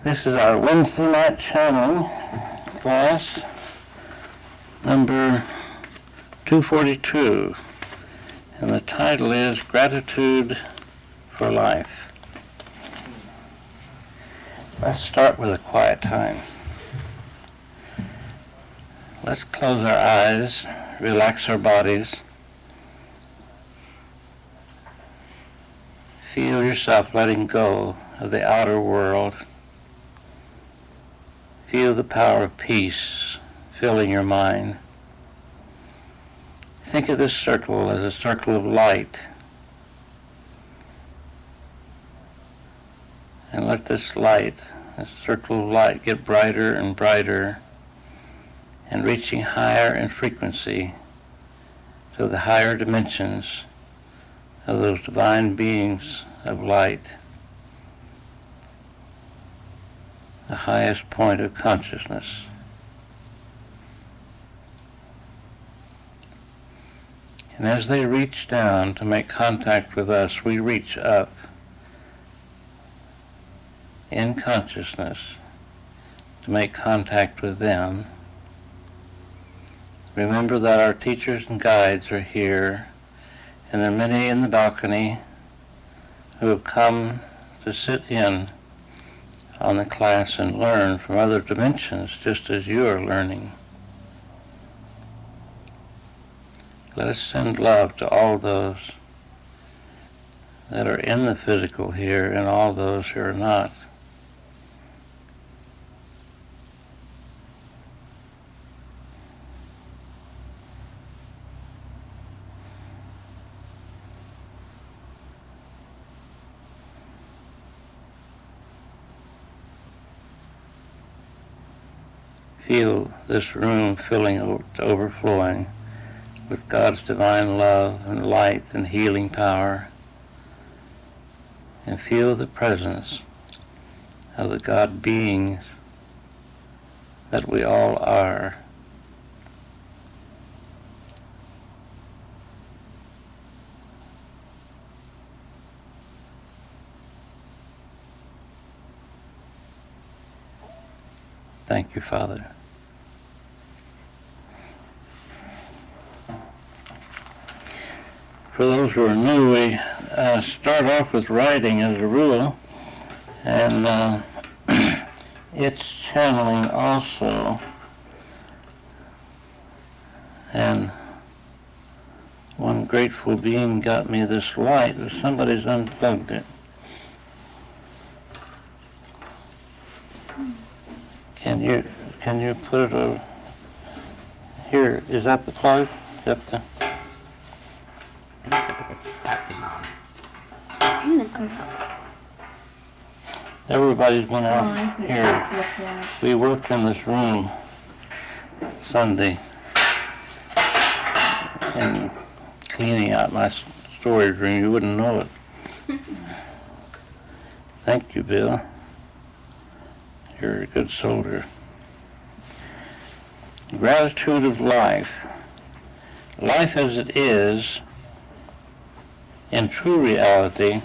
This is our Wednesday night channeling class, number 242, and the title is Gratitude for Life. Let's start with a quiet time. Let's close our eyes, relax our bodies. Feel yourself letting go of the outer world. Feel the power of peace filling your mind. Think of this circle as a circle of light. And let this light, this circle of light, get brighter and brighter and reaching higher in frequency to the higher dimensions of those divine beings of light, the highest point of consciousness. And as they reach down to make contact with us, we reach up in consciousness to make contact with them. Remember that our teachers and guides are here, and there are many in the balcony who have come to sit in on the class and learn from other dimensions just as you are learning. Let us send love to all those that are in the physical here and all those who are not. Feel this room filling to overflowing with God's divine love and light and healing power. And feel the presence of the God beings that we all are. Thank you, Father. For those who are new, we start off with writing as a rule, and it's channeling also. And one grateful being got me this light, but somebody's unplugged it. Can you put it over here? Is that the plug? Is that the... Everybody's been out here. We worked in this room Sunday and cleaning out my storage room. You wouldn't know it. Thank you, Bill. You're a good soldier. Gratitude of life. Life as it is, in true reality,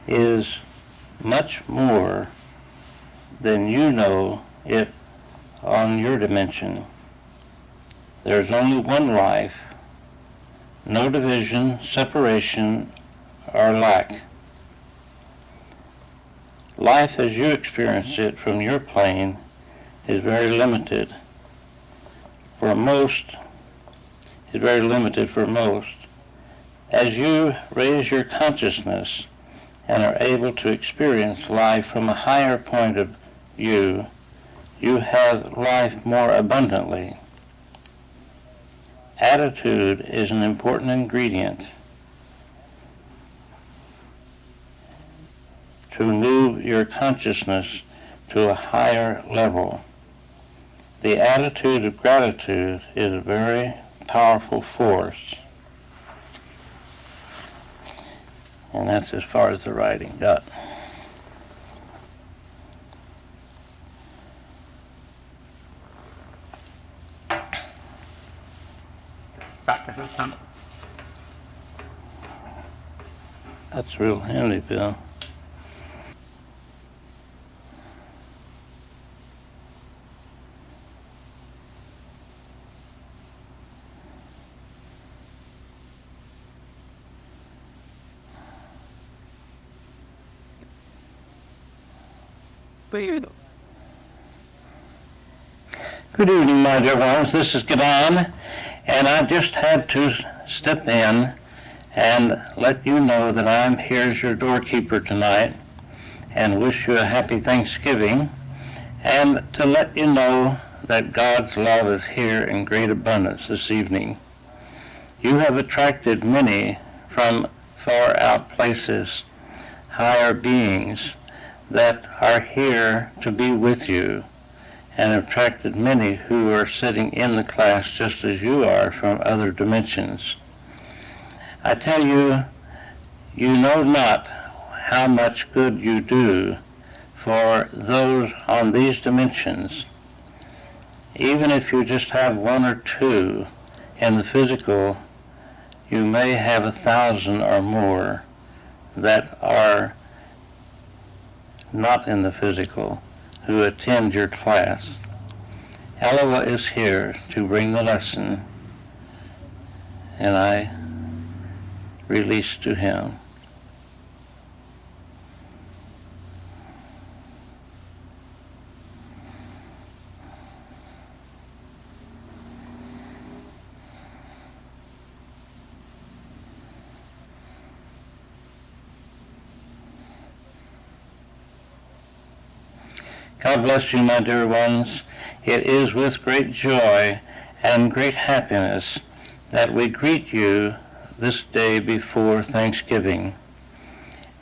is much more than you know it on your dimension. There's only one life, no division, separation, or lack. Life as you experience it from your plane is very limited. For most. As you raise your consciousness and are able to experience life from a higher point of view, you have life more abundantly. Attitude is an important ingredient to move your consciousness to a higher level. The attitude of gratitude is a very powerful force. And that's as far as the writing got. That's real handy, Bill. período. Good evening, my dear ones. This is Don, and I just had to step in and let you know that I'm here as your doorkeeper tonight and wish you a happy Thanksgiving, and to let you know that God's love is here in great abundance this evening. You have attracted many from far out places, higher beings that are here to be with you, and attracted many who are sitting in the class just as you are from other dimensions. I tell you, you know not how much good you do for those on these dimensions. Even if you just have one or two in the physical, you may have 1,000 or more that are not in the physical who attend your class. Eloah is here to bring the lesson, and I release to him. God bless you, my dear ones. It is with great joy and great happiness that we greet you this day before Thanksgiving.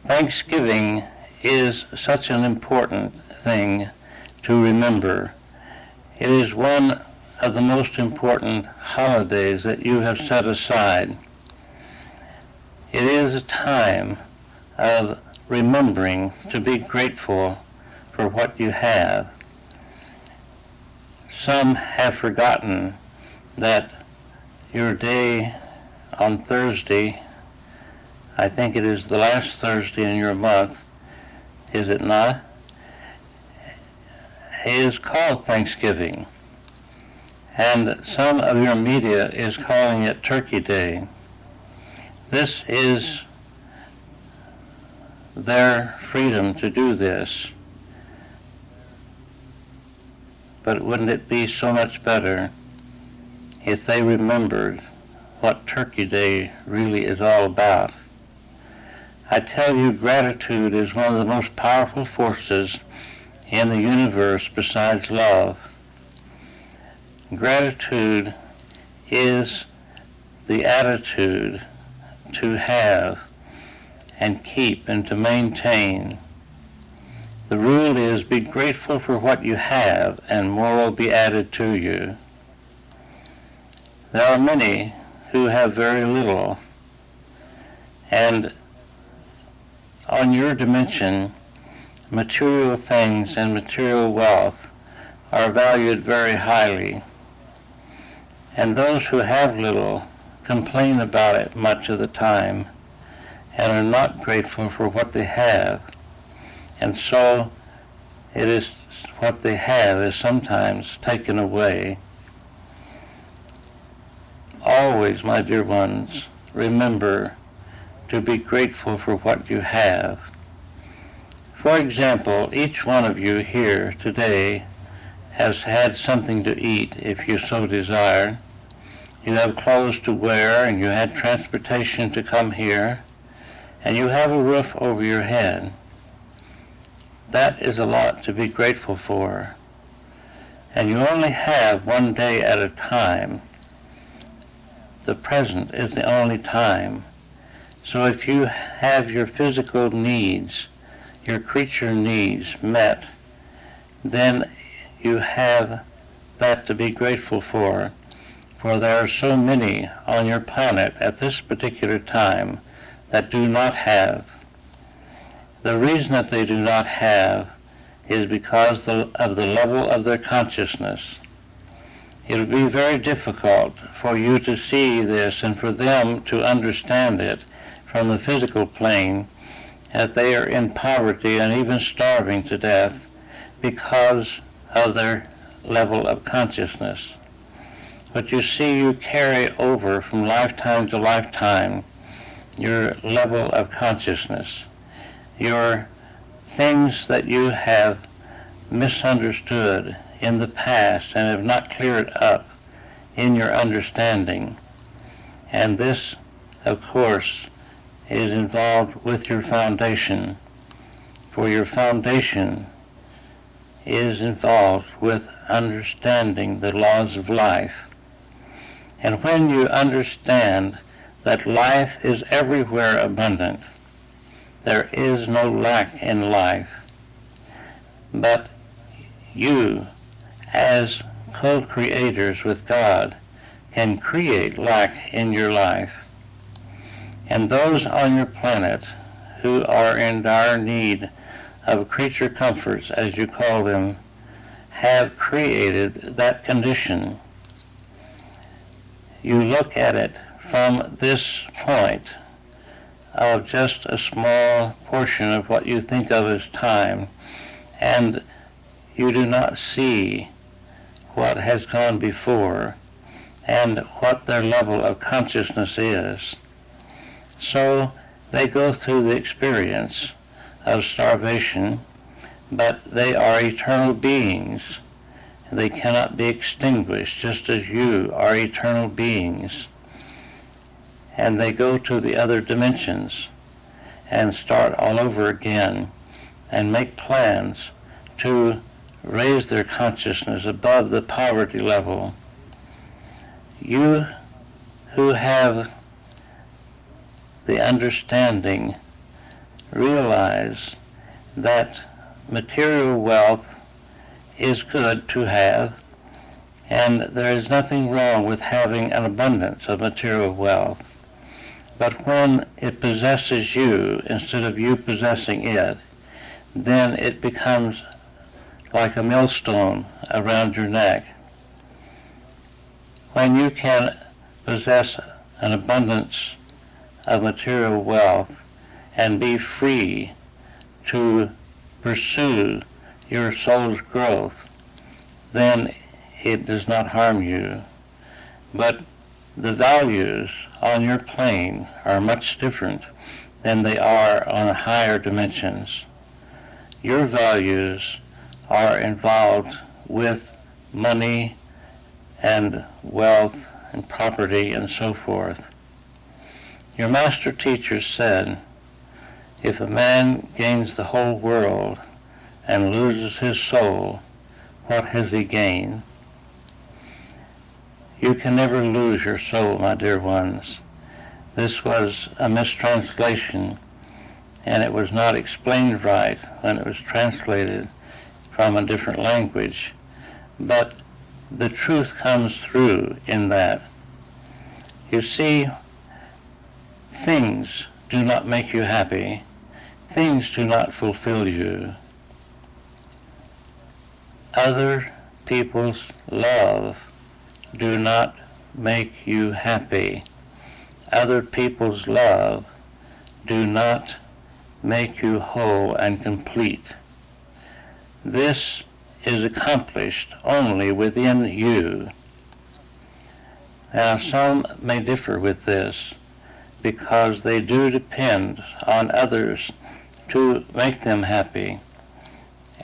Thanksgiving is such an important thing to remember. It is one of the most important holidays that you have set aside. It is a time of remembering to be grateful for what you have. Some have forgotten that your day on Thursday, I think it is the last Thursday in your month, is it not? Is called Thanksgiving. And some of your media is calling it Turkey Day. This is their freedom to do this. But wouldn't it be so much better if they remembered what Turkey Day really is all about? I tell you, gratitude is one of the most powerful forces in the universe besides love. Gratitude is the attitude to have and keep and to maintain. The rule is be grateful for what you have, and more will be added to you. There are many who have very little, and on your dimension, material things and material wealth are valued very highly. And those who have little complain about it much of the time and are not grateful for what they have. And so it is what they have is sometimes taken away. Always, my dear ones, remember to be grateful for what you have. For example, each one of you here today has had something to eat if you so desire. You have clothes to wear, and you had transportation to come here, and you have a roof over your head. That is a lot to be grateful for. And you only have one day at a time. The present is the only time. So if you have your physical needs, your creature needs met, then you have that to be grateful for there are so many on your planet at this particular time that do not have. The reason that they do not have is because of the level of their consciousness. It would be very difficult for you to see this and for them to understand it from the physical plane, that they are in poverty and even starving to death because of their level of consciousness. But you see, you carry over from lifetime to lifetime your level of consciousness. Your things that you have misunderstood in the past and have not cleared up in your understanding. And this, of course, is involved with your foundation, for your foundation is involved with understanding the laws of life. And when you understand that life is everywhere abundant, there is no lack in life, but you, as co-creators with God, can create lack in your life. And those on your planet who are in dire need of creature comforts, as you call them, have created that condition. You look at it from this point of just a small portion of what you think of as time, and you do not see what has gone before and what their level of consciousness is. So they go through the experience of starvation, but they are eternal beings. They cannot be extinguished, just as you are eternal beings. And they go to the other dimensions and start all over again and make plans to raise their consciousness above the poverty level. You who have the understanding realize that material wealth is good to have, and there is nothing wrong with having an abundance of material wealth. But when it possesses you instead of you possessing it, then it becomes like a millstone around your neck. When you can possess an abundance of material wealth and be free to pursue your soul's growth, then it does not harm you. But the values on your plane are much different than they are on higher dimensions. Your values are involved with money and wealth and property and so forth. Your master teacher said, if a man gains the whole world and loses his soul, what has he gained? You can never lose your soul, my dear ones. This was a mistranslation, and it was not explained right when it was translated from a different language. But the truth comes through in that. You see, things do not make you happy. Things do not fulfill you. Other people's love do not make you happy. Other people's love do not make you whole and complete. This is accomplished only within you. Now, some may differ with this because they do depend on others to make them happy.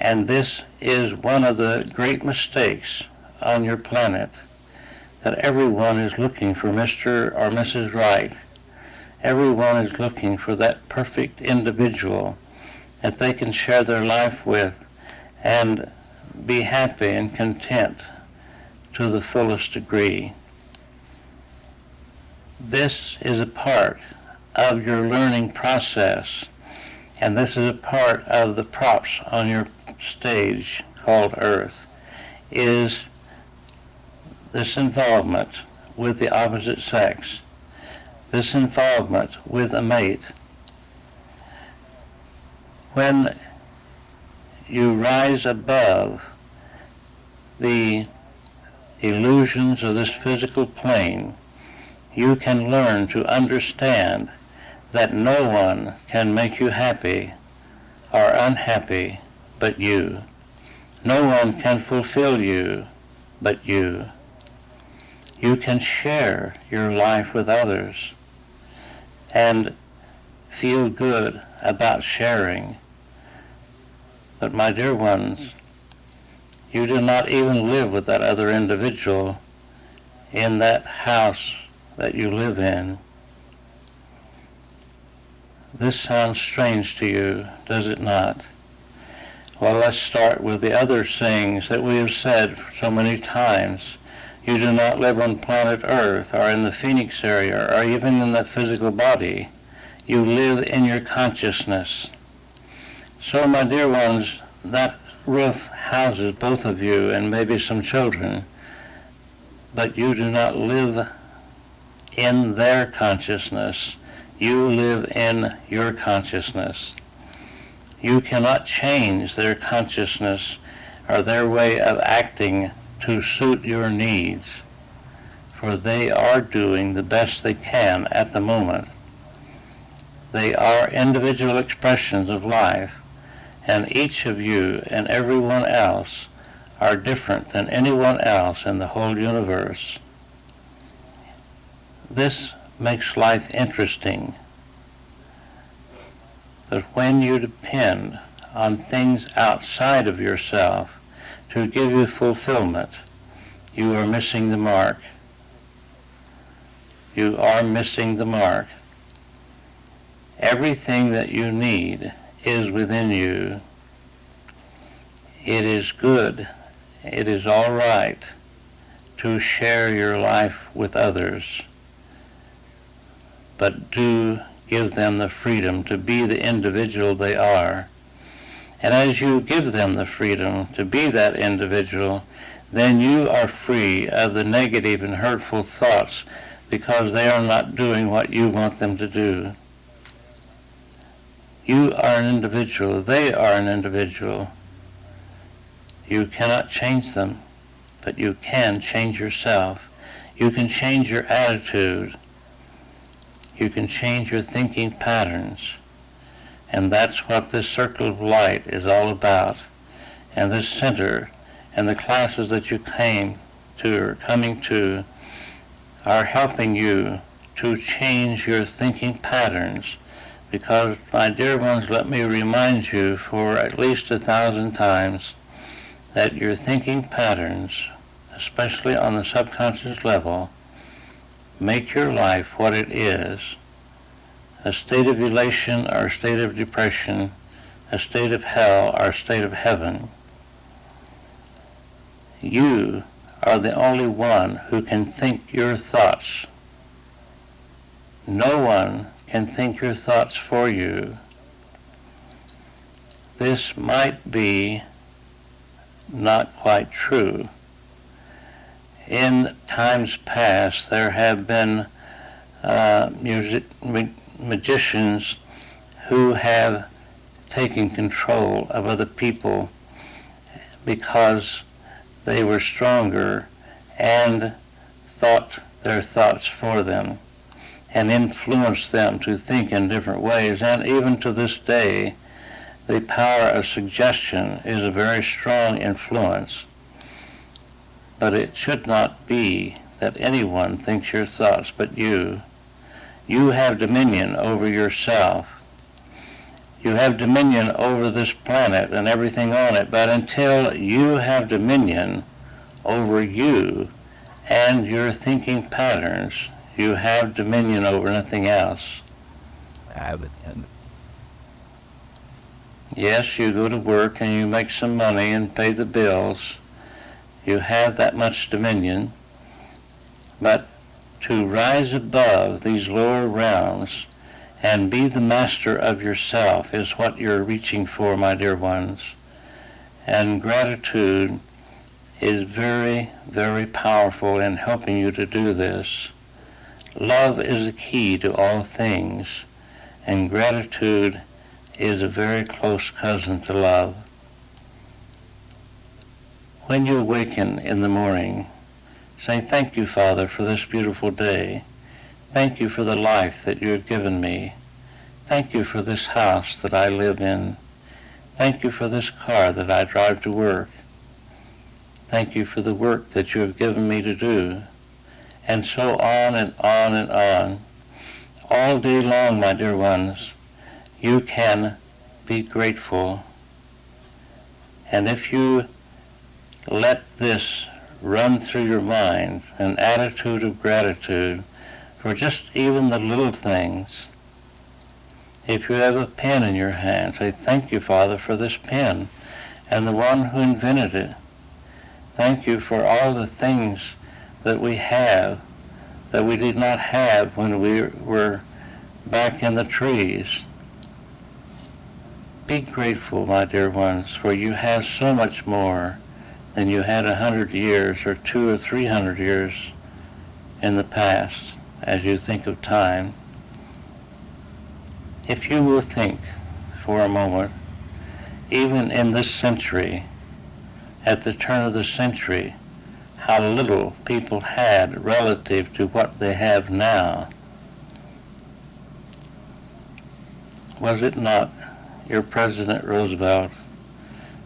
And this is one of the great mistakes on your planet, that everyone is looking for Mr. or Mrs. Right. Everyone is looking for that perfect individual that they can share their life with and be happy and content to the fullest degree. This is a part of your learning process, and this is a part of the props on your stage called Earth, is this involvement with the opposite sex, this involvement with a mate. When you rise above the illusions of this physical plane, you can learn to understand that no one can make you happy or unhappy but you. No one can fulfill you but you. You can share your life with others and feel good about sharing. But my dear ones, You do not even live with that other individual in that house that you live in. This sounds strange to you, does it not? Well, let's start with the other sayings that we have said so many times. You do not live on planet Earth or in the Phoenix area or even in the physical body. You live in your consciousness. So, my dear ones, that roof houses both of you and maybe some children, but you do not live in their consciousness. You live in your consciousness. You cannot change their consciousness or their way of acting to suit your needs, for they are doing the best they can at the moment. They are individual expressions of life, and each of you and everyone else are different than anyone else in the whole universe. This makes life interesting. But when you depend on things outside of yourself to give you fulfillment, you are missing the mark. You are missing the mark. Everything that you need is within you. It is good. It is all right to share your life with others, but do give them the freedom to be the individual they are. And as you give them the freedom to be that individual, then you are free of the negative and hurtful thoughts because they are not doing what you want them to do. You are an individual. They are an individual. You cannot change them, but you can change yourself. You can change your attitude. You can change your thinking patterns. And that's what this circle of light is all about. And this center and the classes that you came to or coming to are helping you to change your thinking patterns. Because, my dear ones, let me remind you for at least 1,000 times that your thinking patterns, especially on the subconscious level, make your life what it is: a state of elation or a state of depression, a state of hell or a state of heaven. You are the only one who can think your thoughts. No one can think your thoughts for you. This might be not quite true. In times past, there have been magicians who have taken control of other people because they were stronger and thought their thoughts for them and influenced them to think in different ways. And even to this day, the power of suggestion is a very strong influence. But it should not be that anyone thinks your thoughts but you. You have dominion over yourself. You have dominion over this planet and everything on it, but until you have dominion over you and your thinking patterns, you have dominion over nothing else. Yes, you go to work and you make some money and pay the bills. You have that much dominion. But to rise above these lower realms and be the master of yourself is what you're reaching for, my dear ones. And gratitude is very, very powerful in helping you to do this. Love is the key to all things, and gratitude is a very close cousin to love. When you awaken in the morning, say, "Thank you, Father, for this beautiful day. Thank you for the life that you have given me. Thank you for this house that I live in. Thank you for this car that I drive to work. Thank you for the work that you have given me to do." And so on and on and on. All day long, my dear ones, you can be grateful. And if you let this run through your mind, an attitude of gratitude for just even the little things. If you have a pen in your hand, say, thank you, Father, for this pen and the one who invented it. Thank you for all the things that we have that we did not have when we were back in the trees. Be grateful, my dear ones, for you have so much more than you had 100 years or 200 or 300 years in the past as you think of time. If you will think for a moment, even in this century, at the turn of the century, how little people had relative to what they have now. Was it not your President Roosevelt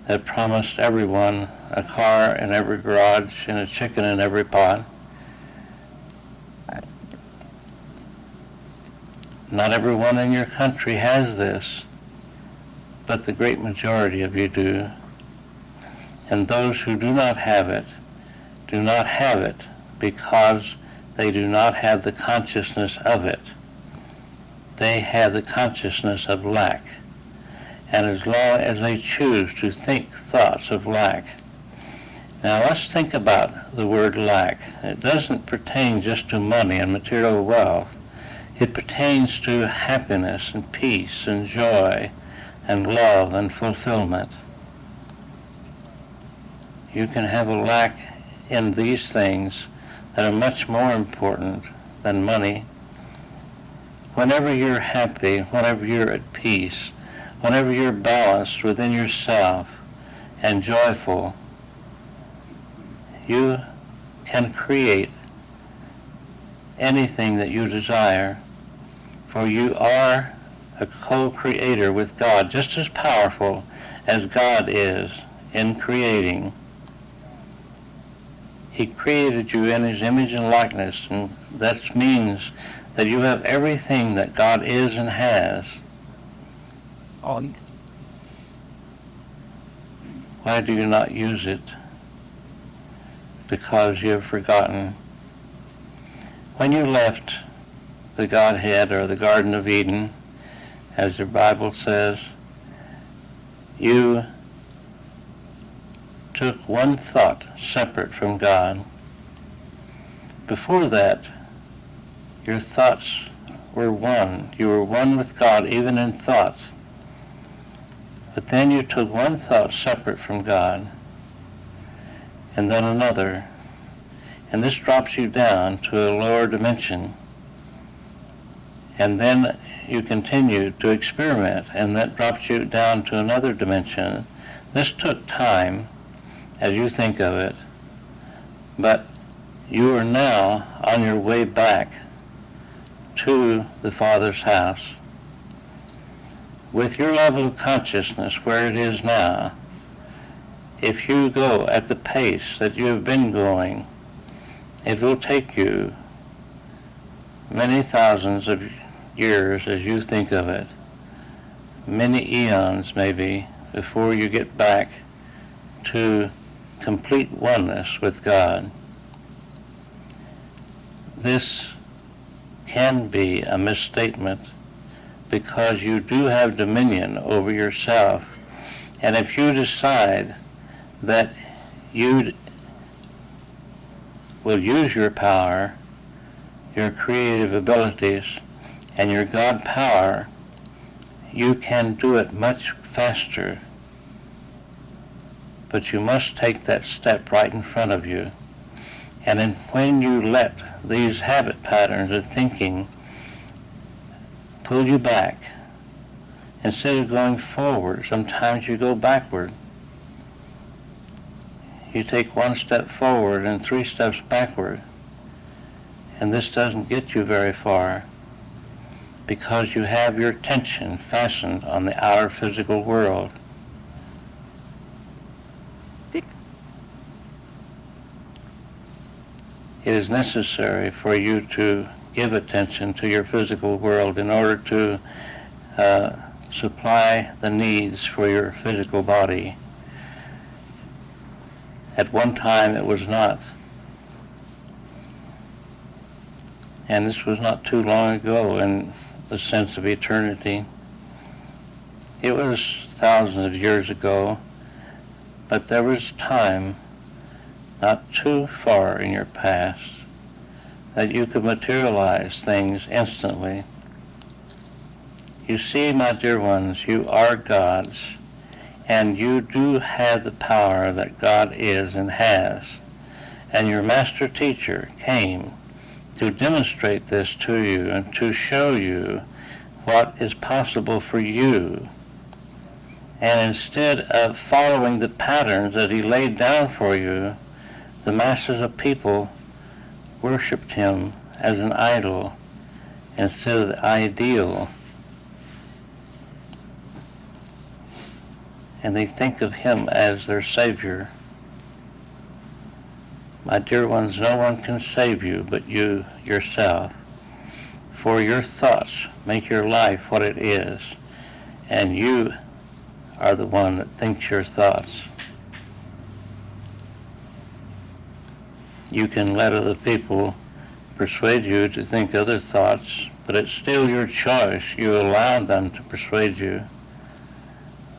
that promised everyone a car in every garage and a chicken in every pot? Not everyone in your country has this, but the great majority of you do. And those who do not have it because they do not have the consciousness of it. They have the consciousness of lack. And as long as they choose to think thoughts of lack. Now let's think about the word lack. It doesn't pertain just to money and material wealth. It pertains to happiness and peace and joy and love and fulfillment. You can have a lack in these things that are much more important than money. Whenever you're happy, whenever you're at peace, whenever you're balanced within yourself and joyful, you can create anything that you desire, for you are a co-creator with God, just as powerful as God is in creating. He created you in his image and likeness, and that means that you have everything that God is and has. Why do you not use it? Because you have forgotten. When you left the Godhead or the Garden of Eden, as the Bible says, you took one thought separate from God. Before that, your thoughts were one. You were one with God even in thoughts. But then you took one thought separate from God, and then another, and this drops you down to a lower dimension. And then you continue to experiment, and that drops you down to another dimension. This took time, as you think of it, but you are now on your way back to the Father's house. With your level of consciousness where it is now, if you go at the pace that you have been going, it will take you many thousands of years as you think of it, many eons maybe, before you get back to complete oneness with God. This can be a misstatement because you do have dominion over yourself. And if you decide that you will use your power, your creative abilities, and your God power, you can do it much faster. But you must take that step right in front of you. And then when you let these habit patterns of thinking pull you back, instead of going forward, sometimes you go backward. You take one step forward and 3 steps backward. And this doesn't get you very far because you have your attention fastened on the outer physical world. It is necessary for you to give attention to your physical world in order to supply the needs for your physical body. At one time it was not. And this was not too long ago in the sense of eternity. It was thousands of years ago, but there was time not too far in your past that you could materialize things instantly. You see, my dear ones, you are God's, and you do have the power that God is and has. And your master teacher came to demonstrate this to you and to show you what is possible for you. And instead of following the patterns that he laid down for you, the masses of people worshipped him as an idol instead of the ideal. And they think of him as their savior. My dear ones, no one can save you but you yourself. For your thoughts make your life what it is, and you are the one that thinks your thoughts. You can let other people persuade you to think other thoughts, but it's still your choice. You allow them to persuade you.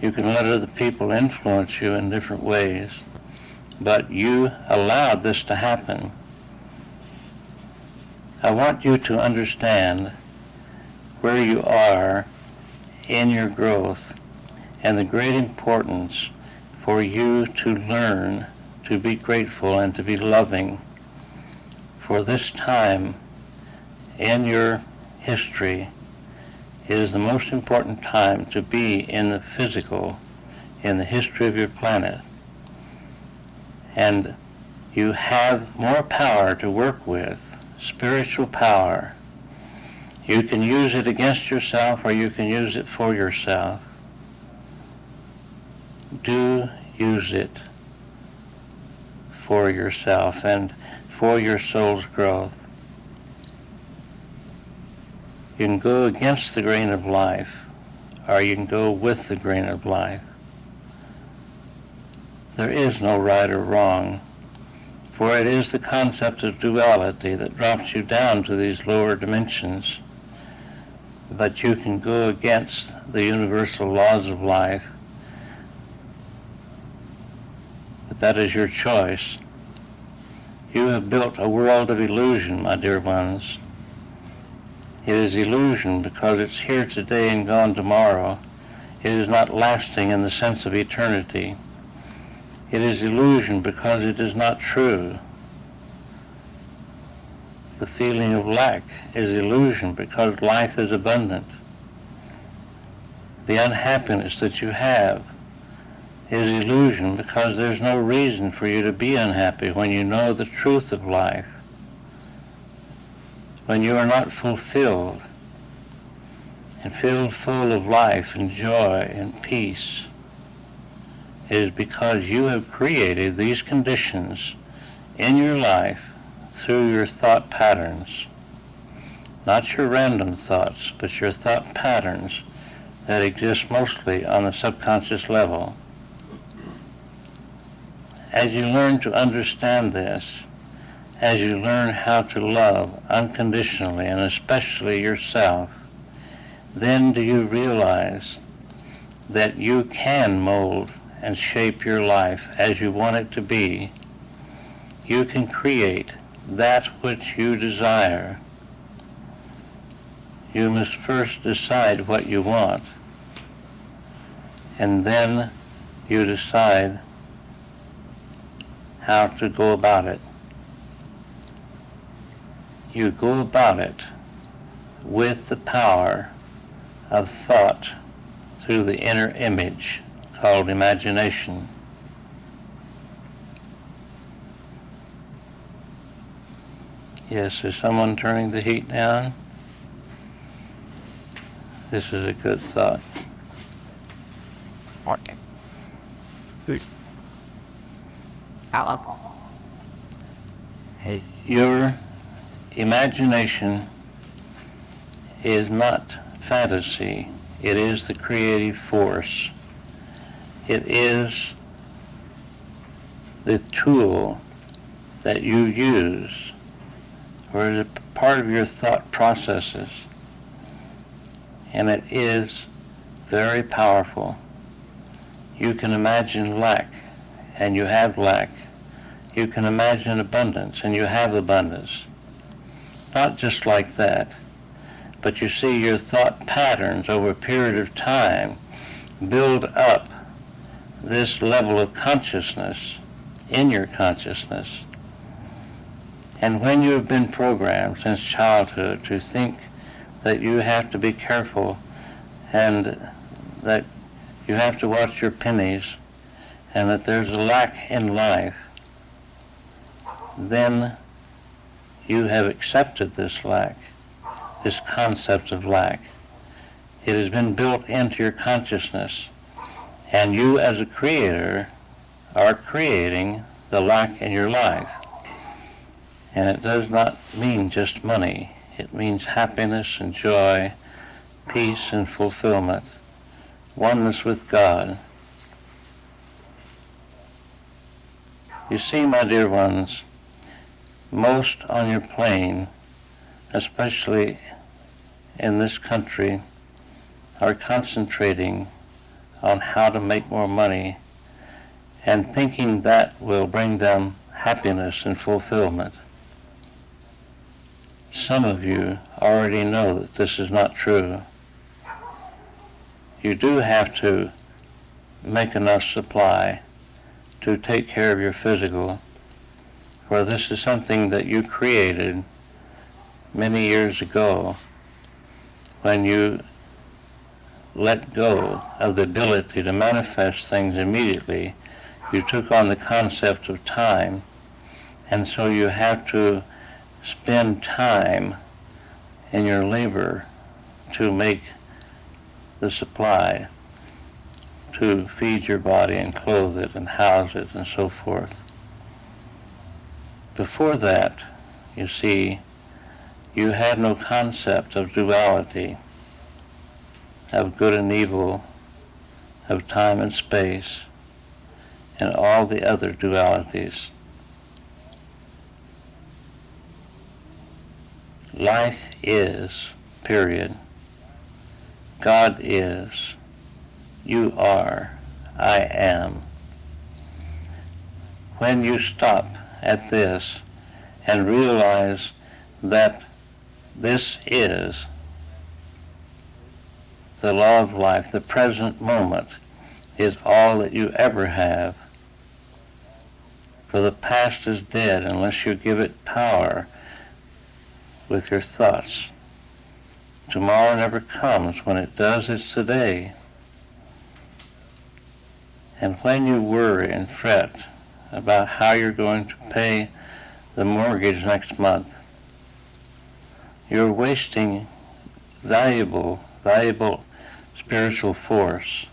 You can let other people influence you in different ways, but you allowed this to happen. I want you to understand where you are in your growth and the great importance for you to learn to be grateful and to be loving. For this time in your history is the most important time to be in the physical, in the history of your planet. And you have more power to work with, spiritual power. You can use it against yourself or you can use it for yourself. Do use it for yourself and for your soul's growth. You can go against the grain of life, or you can go with the grain of life. There is no right or wrong, for it is the concept of duality that drops you down to these lower dimensions. But you can go against the universal laws of life. But that is your choice. You have built a world of illusion, my dear ones. It is illusion because it's here today and gone tomorrow. It is not lasting in the sense of eternity. It is illusion because it is not true. The feeling of lack is illusion because life is abundant. The unhappiness that you have is illusion because there's no reason for you to be unhappy when you know the truth of life. When you are not fulfilled and filled full of life and joy and peace, it is because you have created these conditions in your life through your thought patterns. Not your random thoughts, but your thought patterns that exist mostly on the subconscious level. As you learn to understand this, as you learn how to love unconditionally and especially yourself, then do you realize that you can mold and shape your life as you want it to be. You can create that which you desire. You must first decide what you want, and then you decide how to go about it. You go about it with the power of thought through the inner image called imagination. Yes, is someone turning the heat down? This is a good thought. Okay. Good. Hello. Hey. Your imagination is not fantasy. It is the creative force. It is the tool that you use, or is it part of your thought processes? And it is very powerful. You can imagine lack, and you have lack. You can imagine abundance, and you have abundance. Not just like that, but you see your thought patterns over a period of time build up this level of consciousness in your consciousness. And when you have been programmed since childhood to think that you have to be careful and that you have to watch your pennies and that there's a lack in life, then you have accepted this lack, this concept of lack. It has been built into your consciousness, and you as a creator are creating the lack in your life. And it does not mean just money. It means happiness and joy, peace and fulfillment, oneness with God. You see, my dear ones, most on your plane, especially in this country, are concentrating on how to make more money and thinking that will bring them happiness and fulfillment. Some of you already know that this is not true. You do have to make enough supply to take care of your physical, for this is something that you created many years ago when you let go of the ability to manifest things immediately. You took on the concept of time, and so you have to spend time in your labor to make the supply, to feed your body and clothe it and house it and so forth. Before that, you see, you had no concept of duality, of good and evil, of time and space, and all the other dualities. Life is, period. God is. You are. I am. When you stop at this and realize that this is the law of life, the present moment is all that you ever have, for the past is dead unless you give it power with your thoughts. Tomorrow never comes. When it does, it's today. And when you worry and fret about how you're going to pay the mortgage next month, you're wasting valuable spiritual force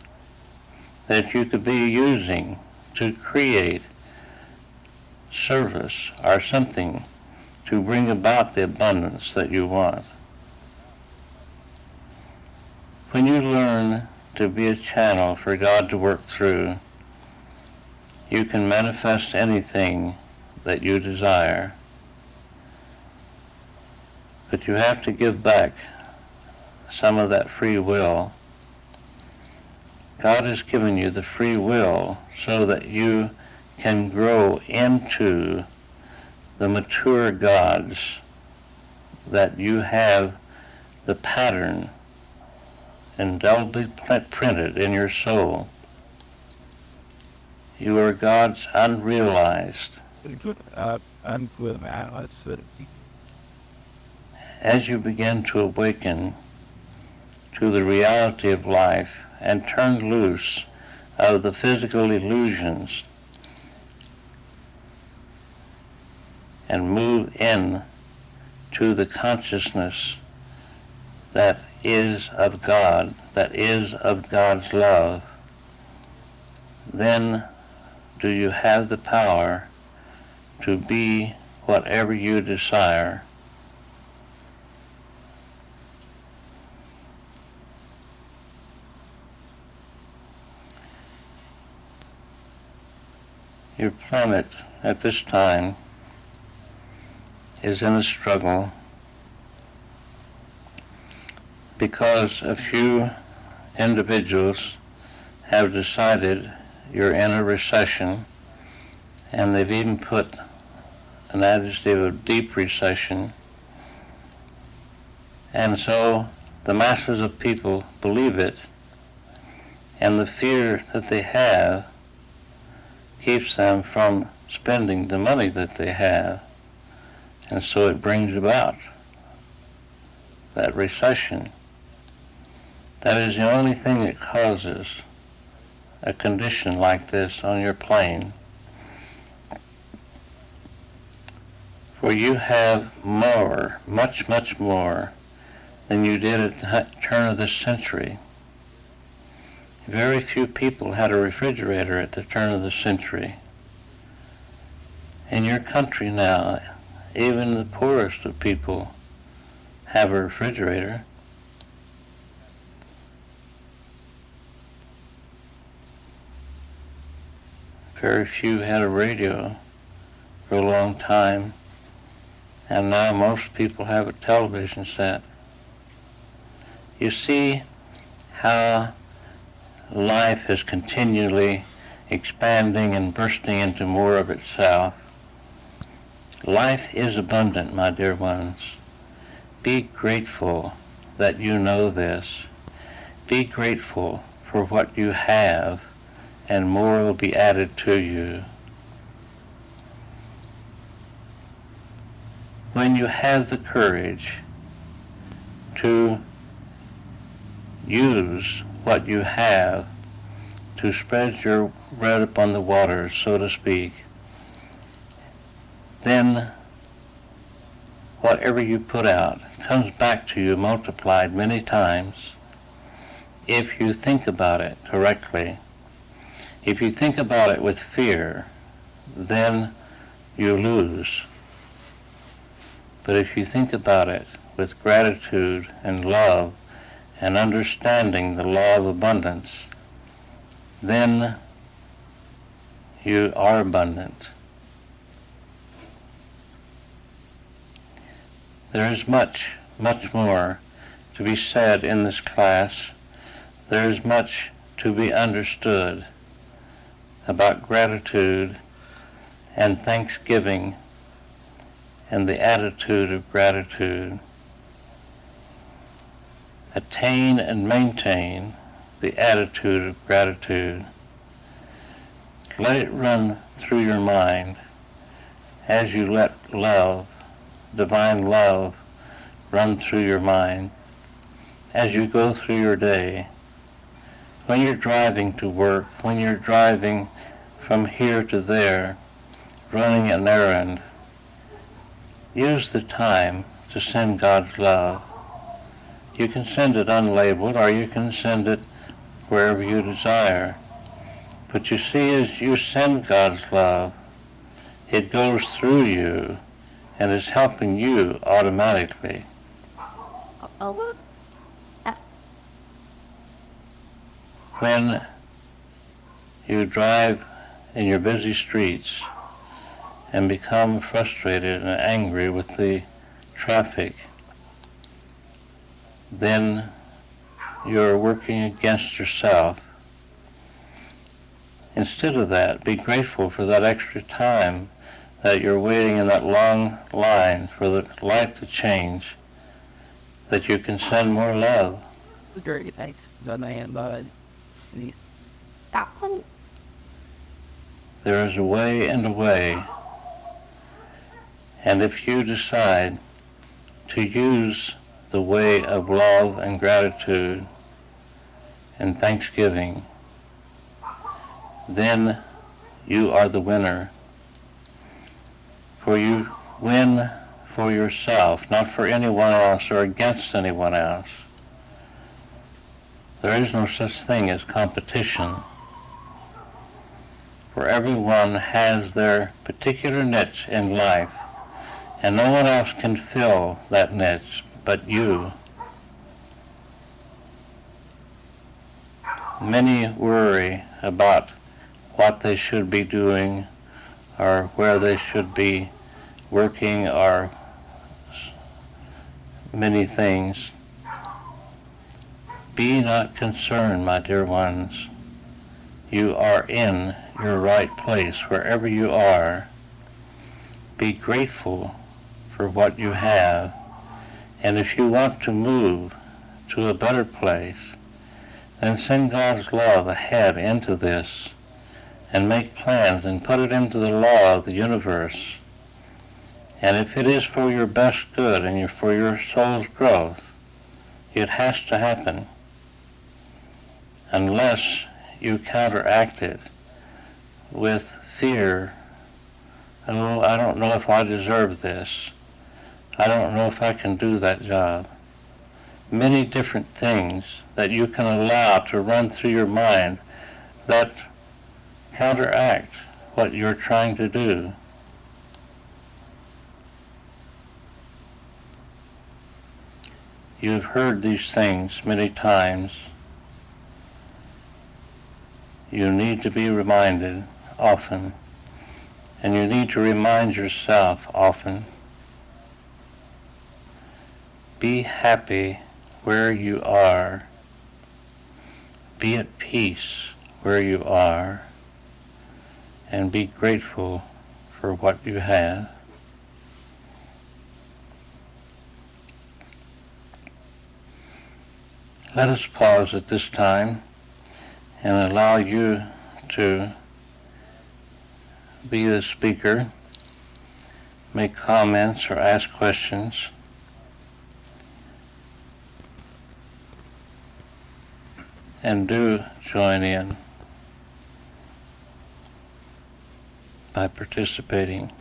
that you could be using to create service or something to bring about the abundance that you want. When you learn to be a channel for God to work through, you can manifest anything that you desire. But you have to give back some of that free will. God has given you the free will so that you can grow into the mature gods, that you have the pattern indelibly printed in your soul. You are God's unrealized. As you begin to awaken to the reality of life and turn loose of the physical illusions and move in to the consciousness that is of God, that is of God's love, then do you have the power to be whatever you desire. Your planet at this time is in a struggle because a few individuals have decided you're in a recession, and they've even put an adjective of deep recession. And so the masses of people believe it, and the fear that they have keeps them from spending the money that they have, and so it brings about that recession. That is the only thing that causes a condition like this on your plane. For you have more, much, much more than you did at the turn of this century. Very few people had a refrigerator at the turn of the century. In your country now, even the poorest of people have a refrigerator. Very few had a radio for a long time, and now most people have a television set. You see how life is continually expanding and bursting into more of itself. Life is abundant, my dear ones. Be grateful that you know this. Be grateful for what you have, and more will be added to you. When you have the courage to use what you have to spread your bread upon the waters, so to speak, then whatever you put out comes back to you multiplied many times if you think about it correctly. If you think about it with fear, then you lose. But if you think about it with gratitude and love and understanding the law of abundance, then you are abundant. There is much, much more to be said in this class. There is much to be understood about gratitude and thanksgiving and the attitude of gratitude. Attain and maintain the attitude of gratitude. Let it run through your mind as you let love, divine love, run through your mind as you go through your day. When you're driving to work, when you're driving from here to there, running an errand, use the time to send God's love. You can send it unlabeled, or you can send it wherever you desire. But you see, as you send God's love, it goes through you and is helping you automatically. When you drive in your busy streets and become frustrated and angry with the traffic, then you're working against yourself. Instead of that, be grateful for that extra time that you're waiting in that long line for the light to change, that you can send more love. Great, thanks. On my hand, bud. There is a way and a way. And if you decide to use the way of love and gratitude and thanksgiving, then you are the winner. For you win for yourself, not for anyone else or against anyone else. There is no such thing as competition. For everyone has their particular niche in life, and no one else can fill that niche but you. Many worry about what they should be doing, or where they should be working, or many things. Be not concerned, my dear ones. You are in your right place wherever you are. Be grateful for what you have, and if you want to move to a better place, then send God's love ahead into this and make plans and put it into the law of the universe. And if it is for your best good and for your soul's growth, it has to happen, unless you counteract it with fear. Oh, I don't know if I deserve this. I don't know if I can do that job. Many different things that you can allow to run through your mind that counteract what you're trying to do. You've heard these things many times. You need to be reminded often, and you need to remind yourself often. Be happy where you are. Be at peace where you are, and be grateful for what you have. Let us pause at this time and allow you to be the speaker, make comments or ask questions. And do join in by participating.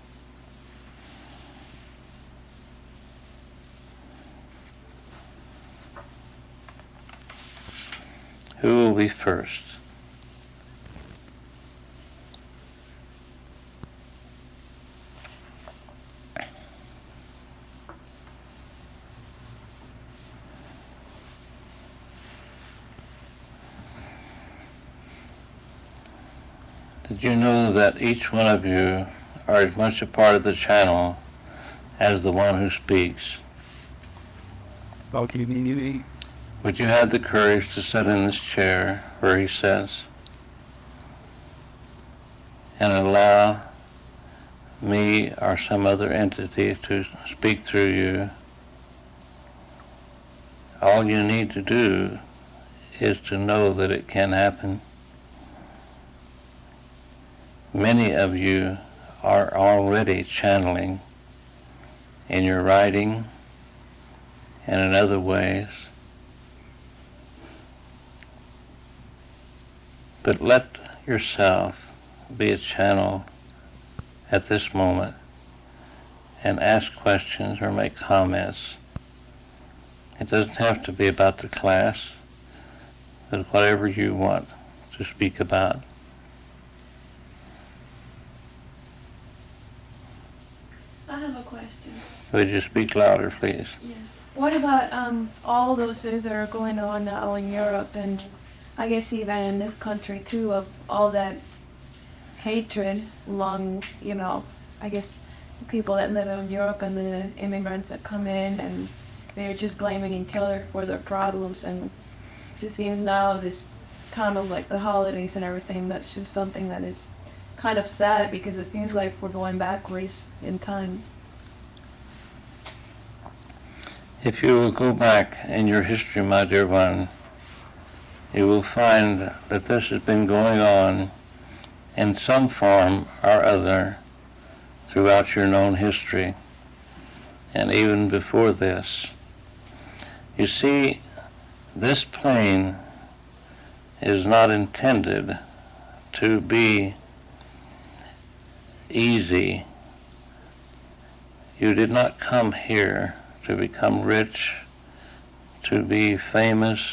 Who will be first? Did you know that each one of you are as much a part of the channel as the one who speaks? Would you have the courage to sit in this chair where he sits and allow me or some other entity to speak through you? All you need to do is to know that it can happen. Many of you are already channeling in your writing and in other ways. But let yourself be a channel at this moment and ask questions or make comments. It doesn't have to be about the class, but whatever you want to speak about. I have a question. Would you speak louder, please? Yes. What about all those things that are going on now in Europe, and I guess even in this country too, of all that hatred among, I guess people that live in Europe and the immigrants that come in, and they're just blaming each other for their problems, and it just seems now this kind of like the holidays and everything, that's just something that is kind of sad, because it seems like we're going backwards in time. If you will go back in your history, my dear one, you will find that this has been going on in some form or other throughout your known history, and even before this. You see, this plane is not intended to be easy. You did not come here to become rich, to be famous,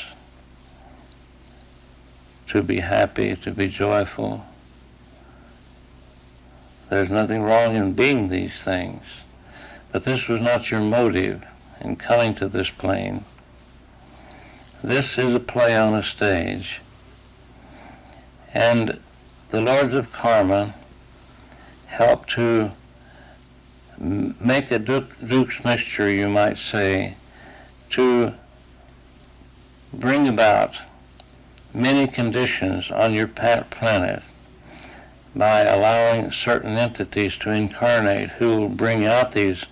to be happy, to be joyful. There's nothing wrong in being these things, but this was not your motive in coming to this plane. This is a play on a stage, and the lords of karma help to make a Duke's mixture, you might say, to bring about many conditions on your planet by allowing certain entities to incarnate who will bring out these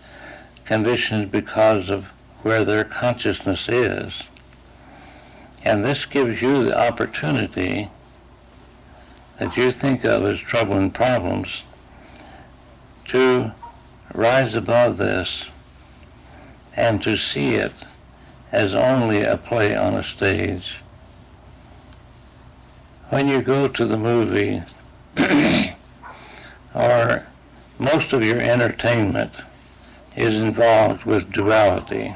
conditions because of where their consciousness is. And this gives you the opportunity that you think of as trouble and problems to rise above this and to see it as only a play on a stage. When you go to the movie, or most of your entertainment is involved with duality,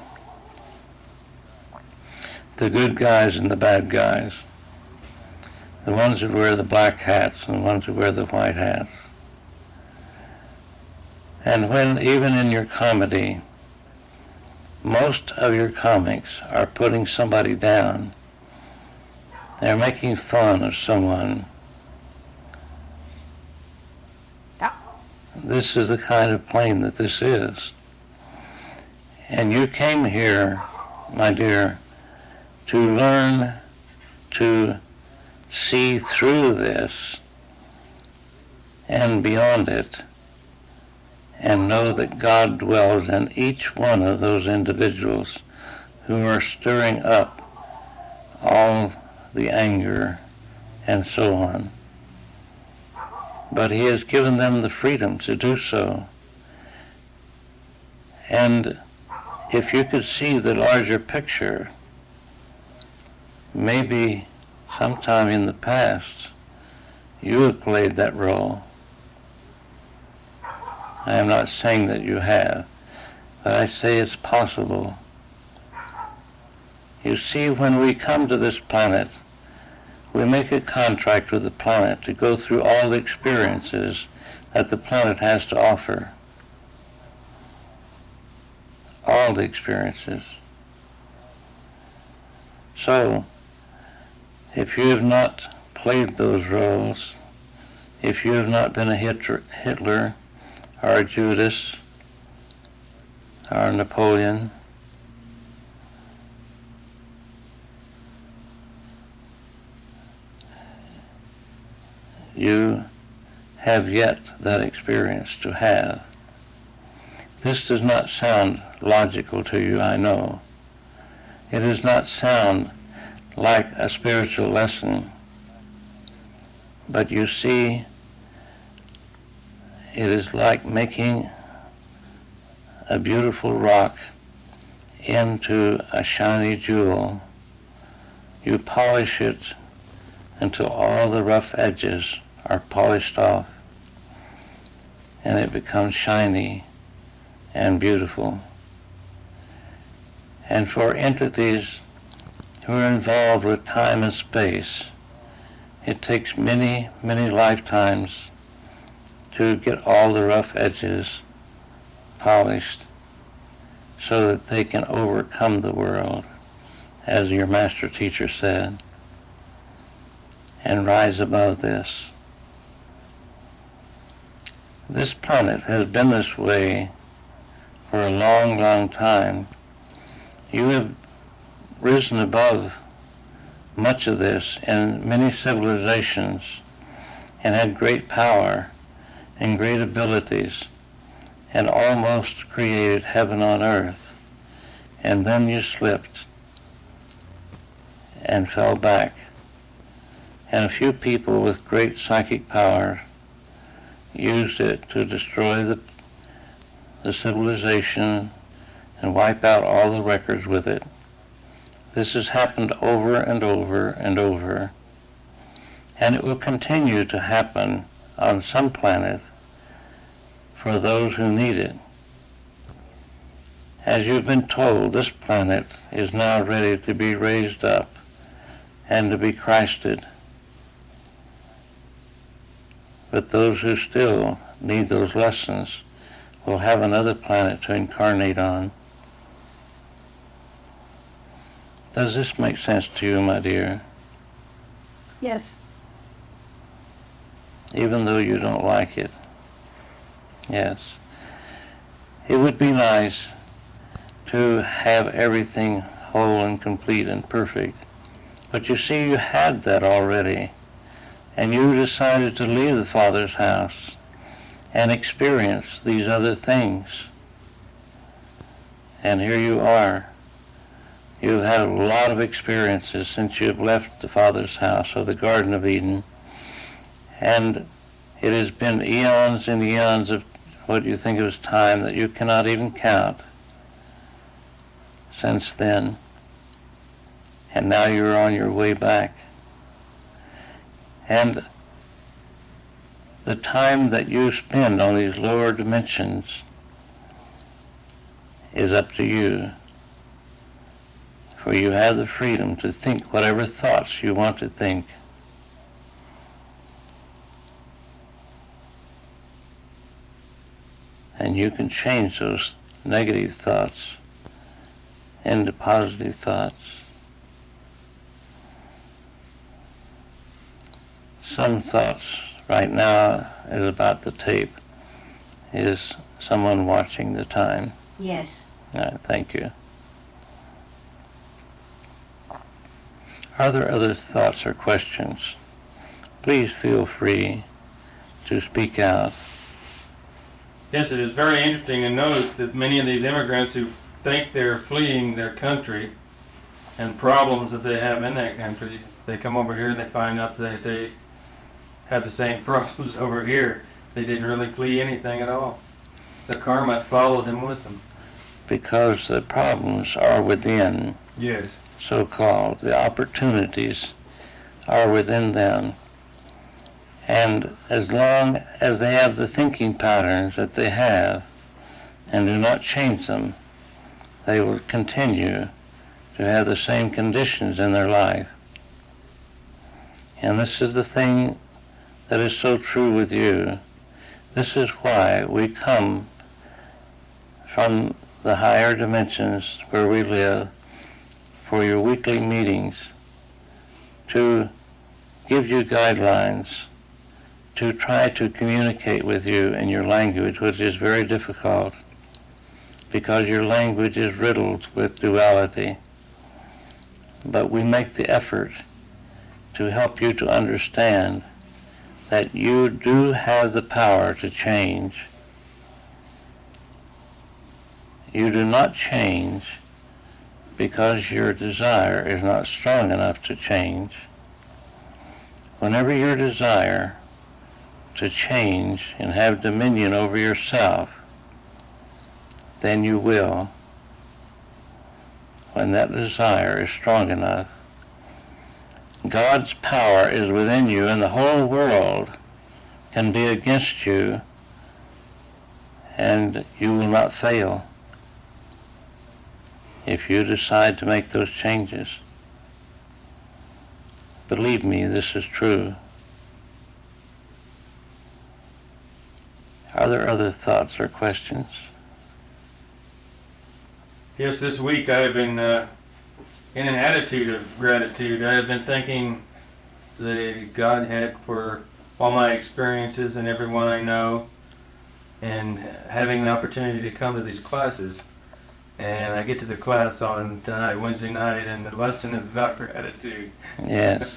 the good guys and the bad guys, the ones who wear the black hats and the ones who wear the white hats. And when, even in your comedy, most of your comics are putting somebody down, they're making fun of someone, this is the kind of plane that this is. And you came here, my dear, to learn to see through this and beyond it, and know that God dwells in each one of those individuals who are stirring up all the anger and so on. But he has given them the freedom to do so. And if you could see the larger picture, maybe sometime in the past you have played that role. I am not saying that you have, but I say it's possible. You see, when we come to this planet, we make a contract with the planet to go through all the experiences that the planet has to offer. All the experiences. So, if you have not played those roles, if you have not been a Hitler, or a Judas, or a Napoleon, you have yet that experience to have. This does not sound logical to you, I know. It does not sound like a spiritual lesson, but you see, it is like making a beautiful rock into a shiny jewel. You polish it until all the rough edges are polished off, and it becomes shiny and beautiful. And for entities who are involved with time and space, it takes many, many lifetimes to get all the rough edges polished so that they can overcome the world, as your master teacher said, and rise above this. This planet has been this way for a long, long time. You have risen above much of this in many civilizations and had great power and great abilities and almost created heaven on earth. And then you slipped and fell back. And a few people with great psychic power used it to destroy the civilization and wipe out all the records with it. This has happened over and over and over, and it will continue to happen on some planet for those who need it. As you've been told, this planet is now ready to be raised up and to be Christed. But those who still need those lessons will have another planet to incarnate on. Does this make sense to you, my dear? Yes. Even though you don't like it. Yes. It would be nice to have everything whole and complete and perfect. But you see, you had that already. And you decided to leave the Father's house and experience these other things. And here you are. You've had a lot of experiences since you've left the Father's house or the Garden of Eden. And it has been eons and eons of what you think of as time that you cannot even count since then. And now you're on your way back. And the time that you spend on these lower dimensions is up to you. For you have the freedom to think whatever thoughts you want to think. And you can change those negative thoughts into positive thoughts. Some thoughts right now is about the tape. Is someone watching the time? Yes. Thank you. Are there other thoughts or questions? Please feel free to speak out. Yes, it is very interesting to note that many of these immigrants who think they're fleeing their country and problems that they have in that country, they come over here and they find out that they have the same problems over here. They didn't really flee anything at all. The karma followed them with them. Because the problems are within, Yes. so-called. The opportunities are within them. And as long as they have the thinking patterns that they have and do not change them, they will continue to have the same conditions in their life. And this is the thing that is so true with you. This is why we come from the higher dimensions where we live for your weekly meetings to give you guidelines, to try to communicate with you in your language, which is very difficult because your language is riddled with duality. But we make the effort to help you to understand that you do have the power to change. You do not change because your desire is not strong enough to change. Whenever your desire to change and have dominion over yourself, then you will, when that desire is strong enough. God's power is within you, and the whole world can be against you, and you will not fail if you decide to make those changes. Believe me, this is true. Are there other thoughts or questions? Yes, this week I have been in an attitude of gratitude. I have been thanking the Godhead for all my experiences and everyone I know, and having an opportunity to come to these classes. And I get to the class on tonight, Wednesday night, and the lesson is about gratitude. Yes.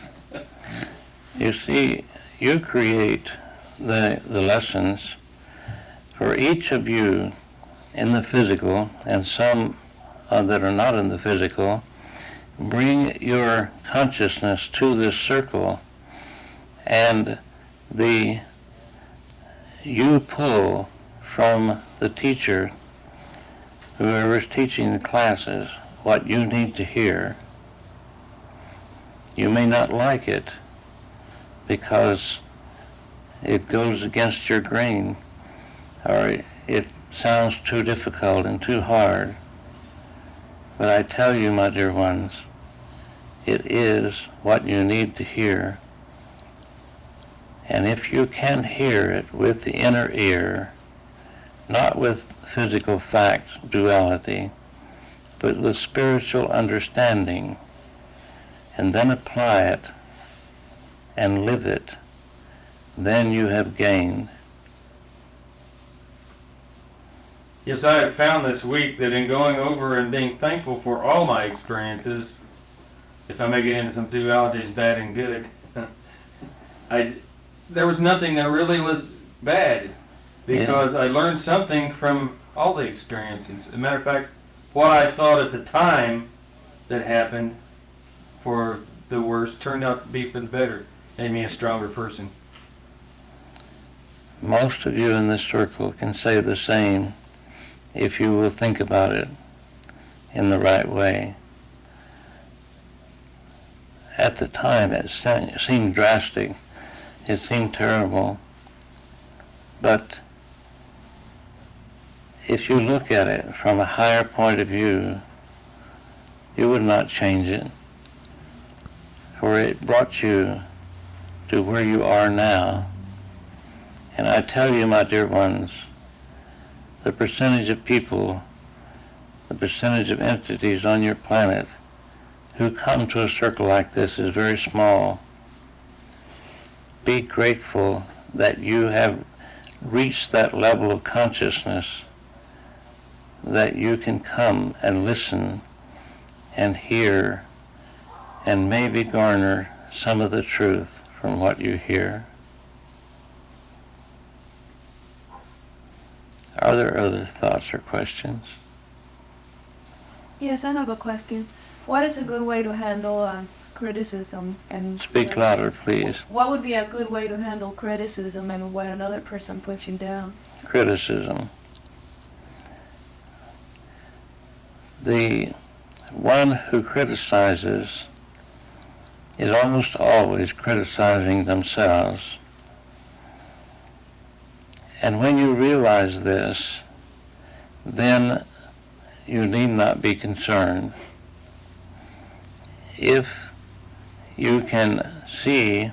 You see, you create the lessons for each of you in the physical, and some that are not in the physical. Bring your consciousness to this circle, and you pull from the teacher, whoever is teaching the classes, what you need to hear. You may not like it because it goes against your grain, or it sounds too difficult and too hard. But I tell you, my dear ones, it is what you need to hear. And if you can hear it with the inner ear, not with physical fact duality, but with spiritual understanding, and then apply it and live it, then you have gained. Yes, I have found this week that in going over and being thankful for all my experiences, if I may get into some dualities, bad and good, there was nothing that really was bad because I learned something from all the experiences. As a matter of fact, what I thought at the time that happened for the worst turned out to be for the better, made me a stronger person. Most of you in this circle can say the same if you will think about it in the right way. At the time, it seemed drastic. It seemed terrible. But if you look at it from a higher point of view, you would not change it. For it brought you to where you are now. And I tell you, my dear ones, the percentage of people, the percentage of entities on your planet who come to a circle like this is very small. Be grateful that you have reached that level of consciousness that you can come and listen and hear and maybe garner some of the truth from what you hear. Are there other thoughts or questions? Yes, I have a question. What is a good way to handle criticism and... Speak louder, please. What would be a good way to handle criticism and when another person puts you down? Criticism. The one who criticizes is almost always criticizing themselves. And when you realize this, then you need not be concerned. If you can see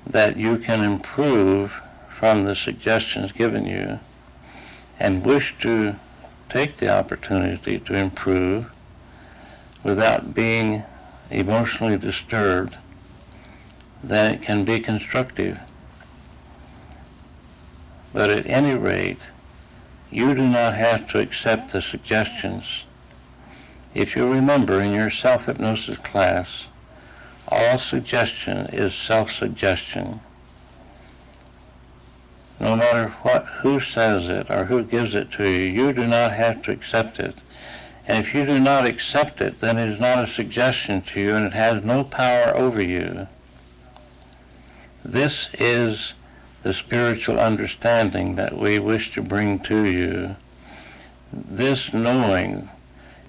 that you can improve from the suggestions given you and wish to take the opportunity to improve without being emotionally disturbed, then it can be constructive. But at any rate, you do not have to accept the suggestions. If you remember in your self-hypnosis class, all suggestion is self-suggestion. No matter who says it or who gives it to you, you do not have to accept it. And if you do not accept it, then it is not a suggestion to you and it has no power over you. This is the spiritual understanding that we wish to bring to you. This knowing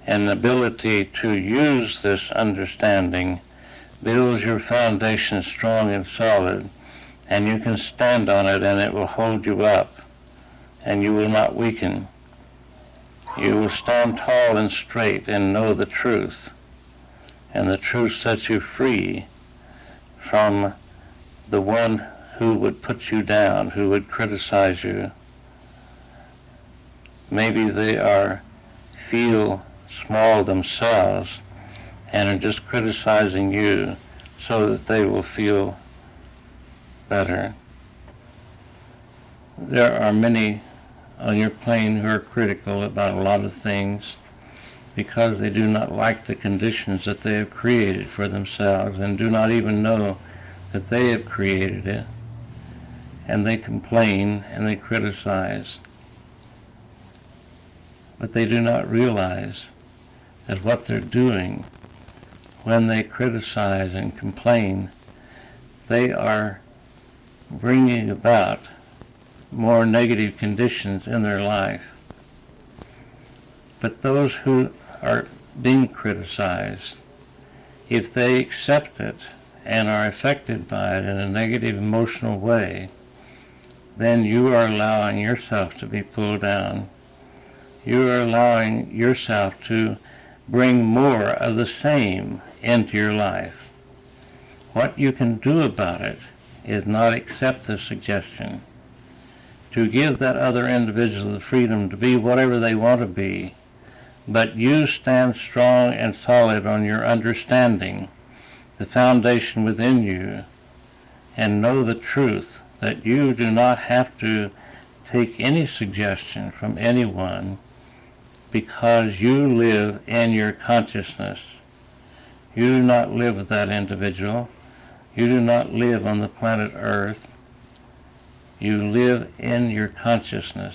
and ability to use this understanding builds your foundation strong and solid, and you can stand on it and it will hold you up, and you will not weaken. You will stand tall and straight and know the truth, and the truth sets you free from the one who would put you down, who would criticize you. Maybe they feel small themselves and are just criticizing you so that they will feel better. There are many on your plane who are critical about a lot of things because they do not like the conditions that they have created for themselves and do not even know that they have created it. And they complain and they criticize. But they do not realize that what they're doing when they criticize and complain, they are bringing about more negative conditions in their life. But those who are being criticized, if they accept it and are affected by it in a negative emotional way, then you are allowing yourself to be pulled down. You are allowing yourself to bring more of the same into your life. What you can do about it is not accept the suggestion, to give that other individual the freedom to be whatever they want to be, but you stand strong and solid on your understanding, the foundation within you, and know the truth that you do not have to take any suggestion from anyone because you live in your consciousness. You do not live with that individual. You do not live on the planet Earth. You live in your consciousness.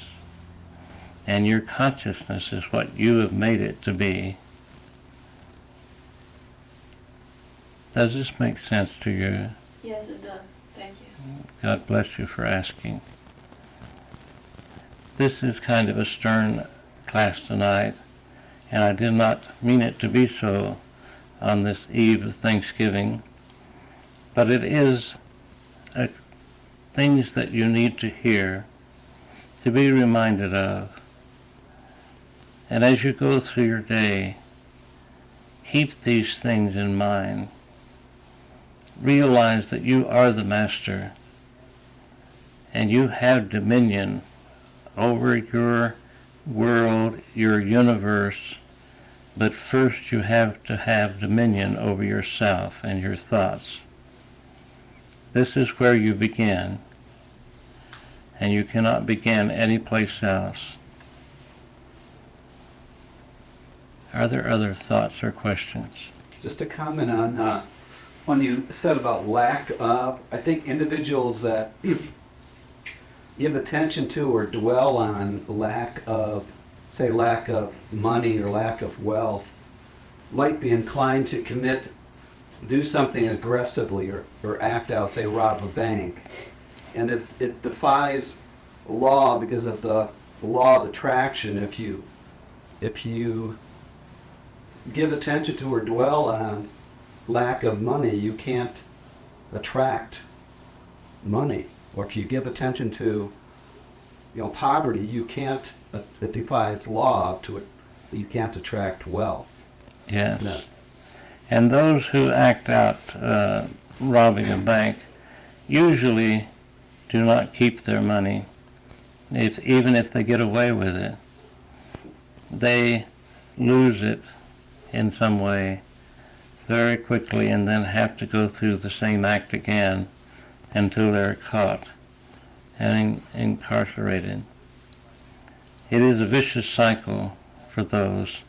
And your consciousness is what you have made it to be. Does this make sense to you? Yes, it does. Thank you. God bless you for asking. This is kind of a stern class tonight, and I did not mean it to be so on this eve of Thanksgiving, but it is things that you need to hear, to be reminded of. And as you go through your day, keep these things in mind. Realize that you are the master, and you have dominion over your world, your universe, but first you have to have dominion over yourself and your thoughts. This is where you begin, and you cannot begin anyplace else. Are there other thoughts or questions? Just a comment on when you said about lack of, I think individuals that give attention to or dwell on lack of, say lack of money or lack of wealth, might be inclined to do something aggressively or act out, say rob a bank. And it defies law because of the law of attraction. If you give attention to or dwell on lack of money, you can't attract money. Or if you give attention to, poverty, you can't. It defies law to it. You can't attract wealth. Yes. No. And those who act out robbing a bank usually do not keep their money. Even if they get away with it, they lose it in some way very quickly and then have to go through the same act again until they're caught and incarcerated. It is a vicious cycle for those.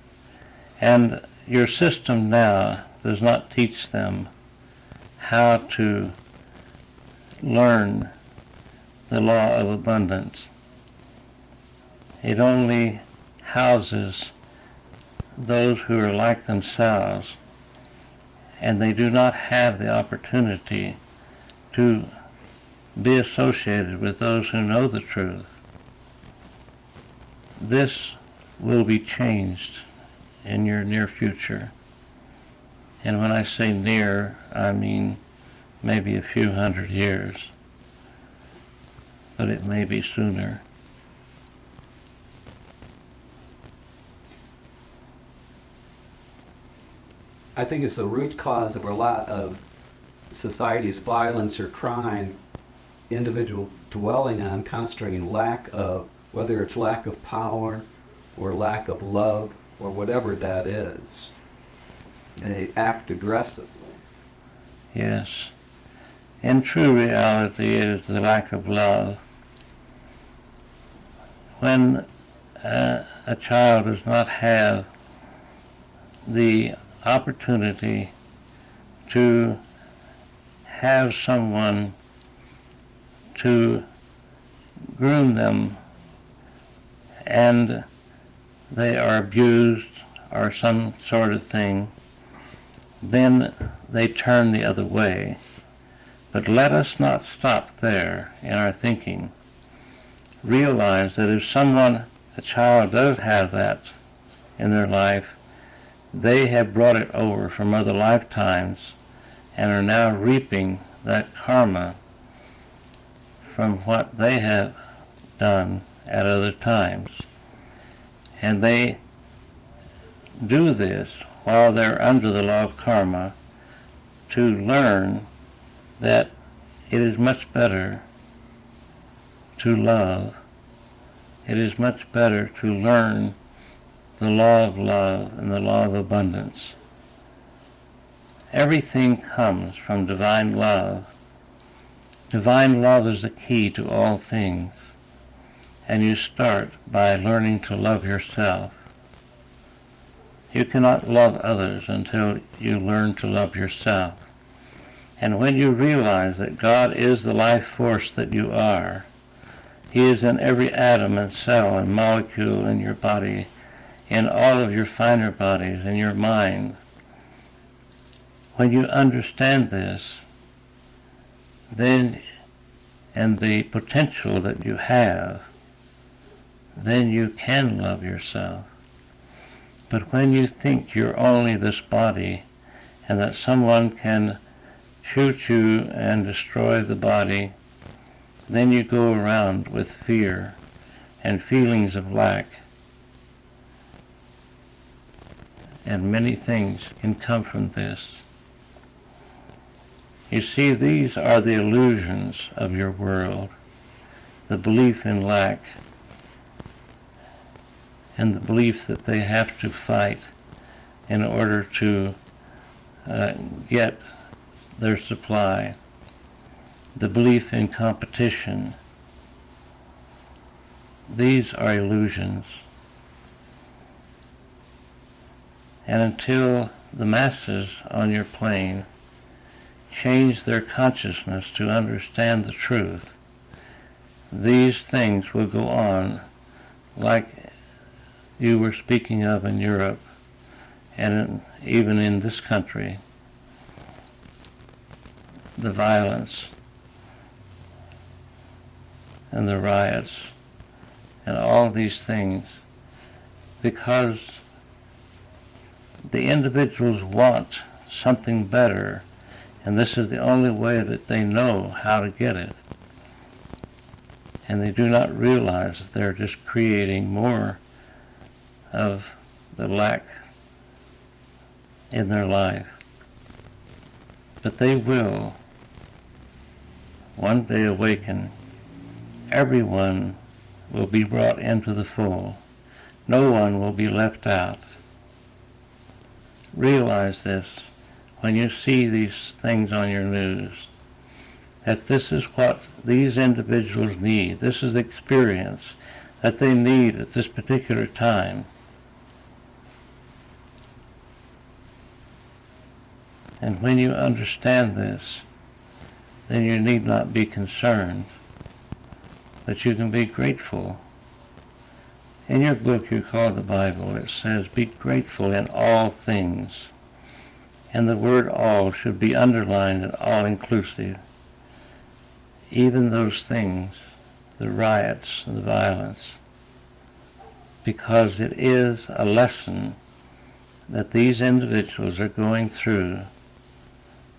And your system now does not teach them how to learn the law of abundance. It only houses those who are like themselves, and they do not have the opportunity to be associated with those who know the truth. This will be changed in your near future. And when I say near, I mean maybe a few hundred years, but it may be sooner. I think it's the root cause of a lot of society's violence or crime, individual dwelling on, concentrating lack of, whether it's lack of power or lack of love or whatever that is. And they act aggressively. Yes. In true reality, it is the lack of love. When a child does not have the opportunity to have someone to groom them, and they are abused or some sort of thing, then they turn the other way. But let us not stop there in our thinking. Realize that if a child does have that in their life, they have brought it over from other lifetimes and are now reaping that karma from what they have done at other times. And they do this while they're under the law of karma to learn that it is much better to love. It is much better to learn the law of love and the law of abundance. Everything comes from divine love. Divine love is the key to all things. and you start by learning to love yourself. You cannot love others until you learn to love yourself. And when you realize that God is the life force that you are, He is in every atom and cell and molecule in your body, in all of your finer bodies, in your mind. When you understand this, then, and the potential that you have, then you can love yourself. But when you think you're only this body, and that someone can shoot you and destroy the body, then you go around with fear and feelings of lack. And many things can come from this. You see, these are the illusions of your world, the belief in lack, and the belief that they have to fight in order to get their supply, the belief in competition. These are illusions. And until the masses on your plane change their consciousness to understand the truth, these things will go on like you were speaking of in Europe and even in this country. The violence and the riots and all these things, because the individuals want something better, and this is the only way that they know how to get it. And they do not realize that they're just creating more of the lack in their life. But they will one day awaken. Everyone will be brought into the fold. No one will be left out. Realize this when you see these things on your news, that this is what these individuals need. This is the experience that they need at this particular time. And when you understand this, then you need not be concerned, but you can be grateful. In your book you call the Bible, it says, be grateful in all things. And the word all should be underlined and all-inclusive. Even those things, the riots and the violence, because it is a lesson that these individuals are going through,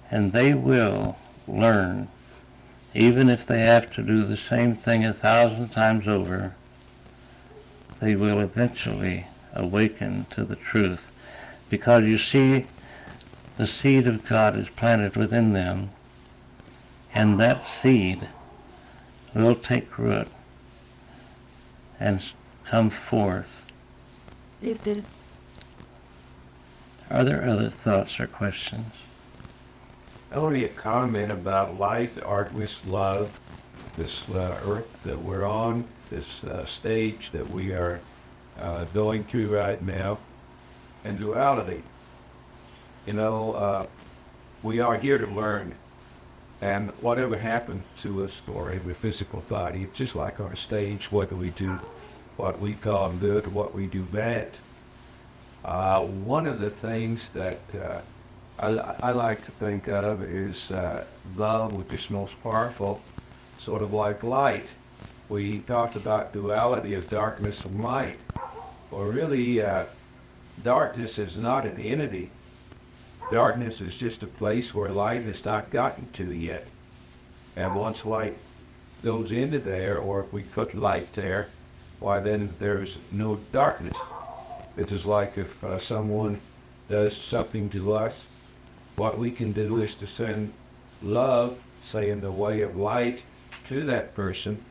and they will learn, even if they have to do the same thing 1,000 times over. They will eventually awaken to the truth, because you see, the seed of God is planted within them, and that seed will take root and come forth. It did. Are there other thoughts or questions? Only a comment about life, art, with love, this earth that we're on, this stage that we are going through right now, and duality. You know, we are here to learn, and whatever happens to us or every physical body, it's just like our stage, whether we do what we call good or what we do bad. One of the things that I like to think of is love, which is most powerful, sort of like light. We talked about duality as darkness and light. Well, really, darkness is not an entity. Darkness is just a place where light has not gotten to yet. And once light goes into there, or if we put light there, why then there's no darkness. It is like if someone does something to us, what we can do is to send love, say in the way of light, to that person,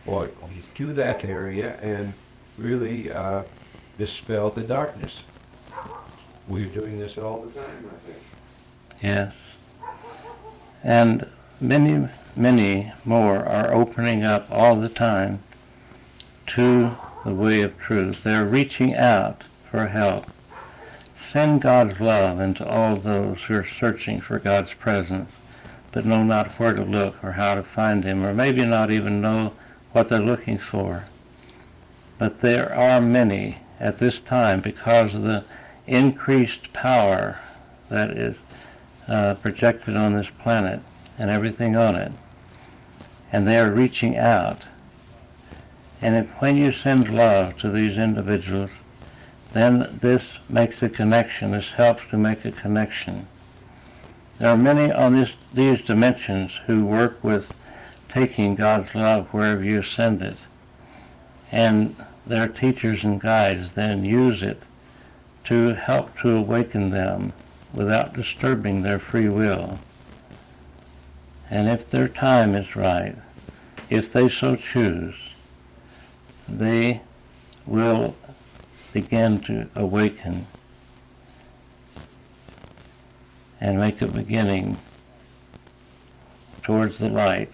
or to that area, and really dispel the darkness. We're doing this all the time, I think. Yes. And many, many more are opening up all the time to the way of truth. They're reaching out for help. Send God's love into all those who are searching for God's presence, but know not where to look or how to find Him, or maybe not even know what they're looking for. But there are many at this time, because of the increased power that is projected on this planet and everything on it, and they are reaching out. And when you send love to these individuals, then this makes a connection. This helps to make a connection. There are many on these dimensions who work with taking God's love wherever you send it. And their teachers and guides then use it to help to awaken them without disturbing their free will. And if their time is right, if they so choose, they will begin to awaken and make a beginning towards the light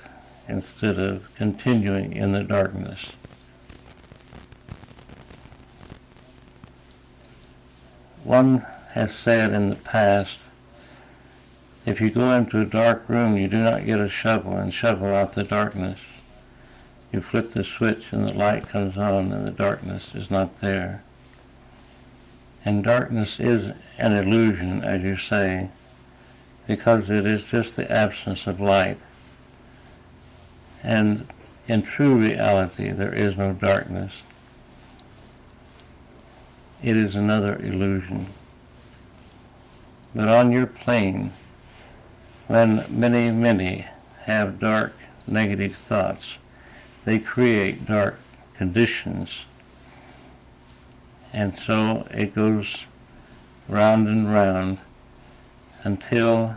instead of continuing in the darkness. One has said in the past, if you go into a dark room, you do not get a shovel and shovel out the darkness. You flip the switch and the light comes on and the darkness is not there. And darkness is an illusion, as you say, because it is just the absence of light. And in true reality, there is no darkness. It is another illusion. But on your plane, when many, many have dark, negative thoughts, they create dark conditions. And so it goes round and round until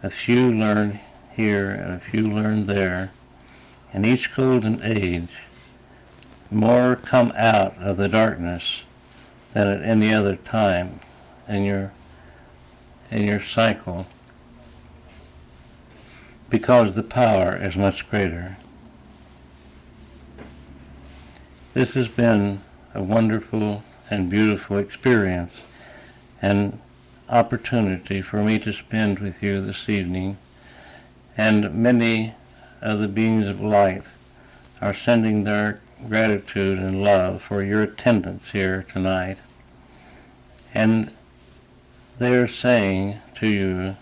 a few learn here and a few learn there. In each golden age, more come out of the darkness than at any other time in your cycle, because the power is much greater. This has been a wonderful and beautiful experience and opportunity for me to spend with you this evening, and many of the beings of light are sending their gratitude and love for your attendance here tonight. And they're saying to you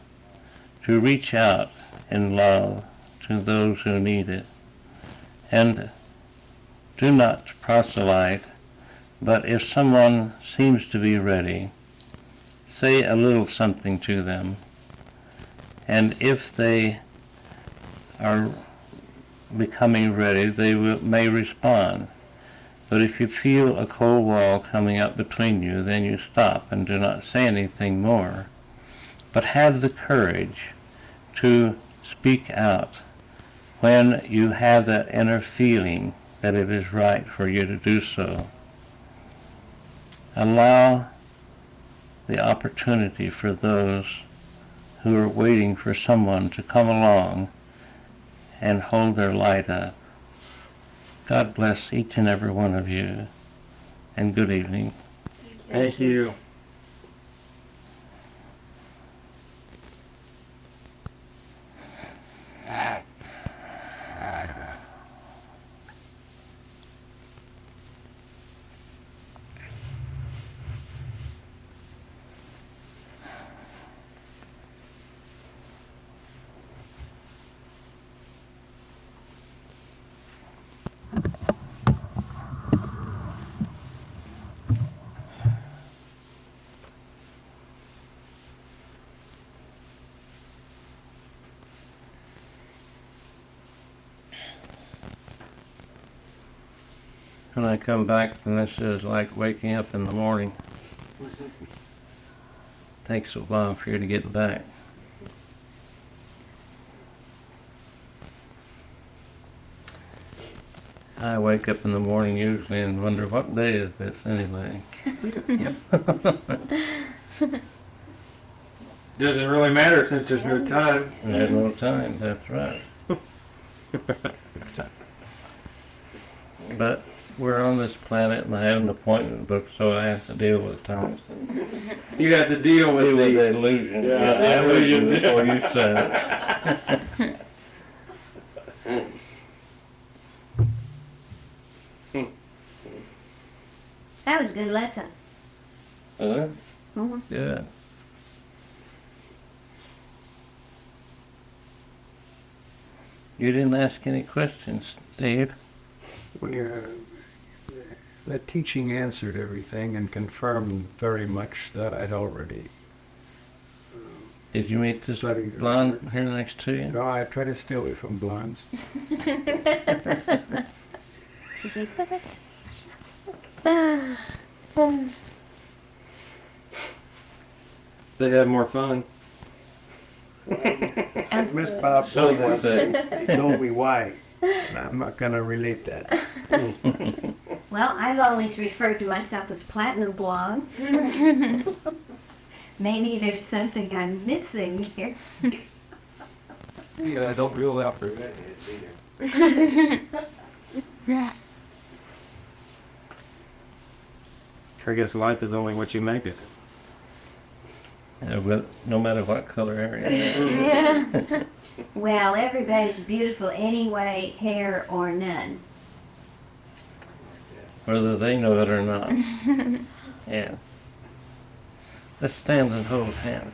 to reach out in love to those who need it. And do not proselyte, but if someone seems to be ready, say a little something to them. And if they are becoming ready, they may respond. But if you feel a cold wall coming up between you, then you stop and do not say anything more. But have the courage to speak out when you have that inner feeling that it is right for you to do so. Allow the opportunity for those who are waiting for someone to come along and hold their light up. God bless each and every one of you, and good evening. Thank you. When I come back, then this is like waking up in the morning. Takes a while for you to get back. I wake up in the morning usually and wonder what day is this anyway. Doesn't really matter since there's no time. There's no time, that's right. But we're on this planet and I have an appointment book, so I have to deal with time. You have to deal with Deal with the the illusion. Yeah, the illusion illusion. before you said it. That was a good lesson. Mhm. Good. You didn't ask any questions, Dave. The teaching answered everything and confirmed very much that I'd already. Did you meet this Studied. blonde here next to you? No, I try to stay away from blondes. Is he They have more fun. Miss Bob So told they say. me why. I'm not going to relate that. Well, I've always referred to myself as platinum blonde. Maybe there's something I'm missing here. Yeah, I don't rule out for redheads either. I guess life is only what you make it. No matter what color area. Well, everybody's beautiful anyway, hair or none. Whether they know it or not. Yeah. Let's stand and hold hands.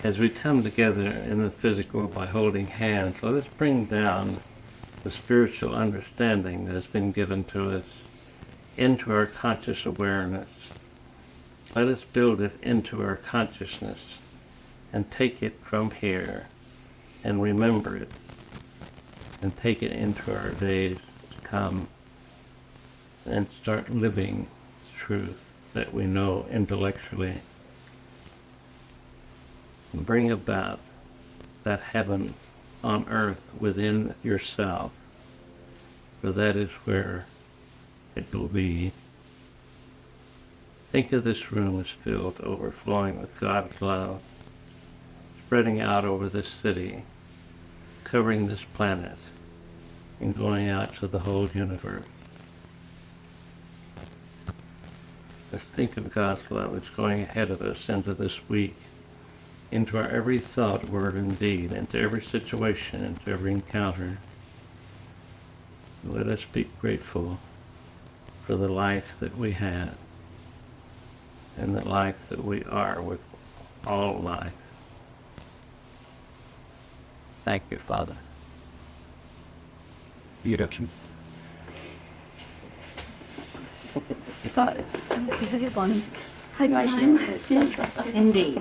As we come together in the physical by holding hands, let us bring down the spiritual understanding that has been given to us into our conscious awareness. Let us build it into our consciousness and take it from here and remember it and take it into our days to come and start living truth that we know intellectually. And bring about that heaven on earth within yourself, for that is where it will be. Think of this room as filled, overflowing with God's love, spreading out over this city, covering this planet, and going out to the whole universe. Just think of God's love that's going ahead of us into this week, into our every thought, word, and deed, into every situation, into every encounter. Let us be grateful for the life that we have and the life that we are with all life. Thank you, Father. Beautiful. Indeed.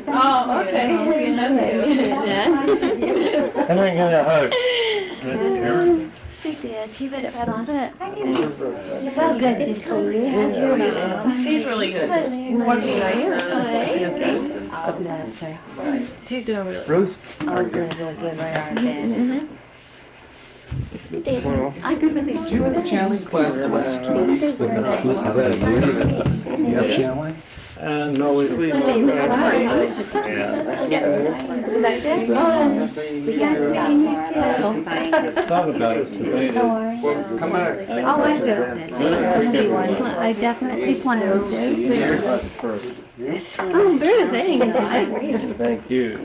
Oh, okay. I'm going to get a hug. She did. She did it better on it. Well, good to see you. She's really good. She's doing really good. Bruce? Oh, good, really good, right on that. I could believe you were the Channeling class question. You have channeling? No, we yeah. Thought about it today. Come back. Oh, I do. I definitely plan to. Oh, very thing. Thank you.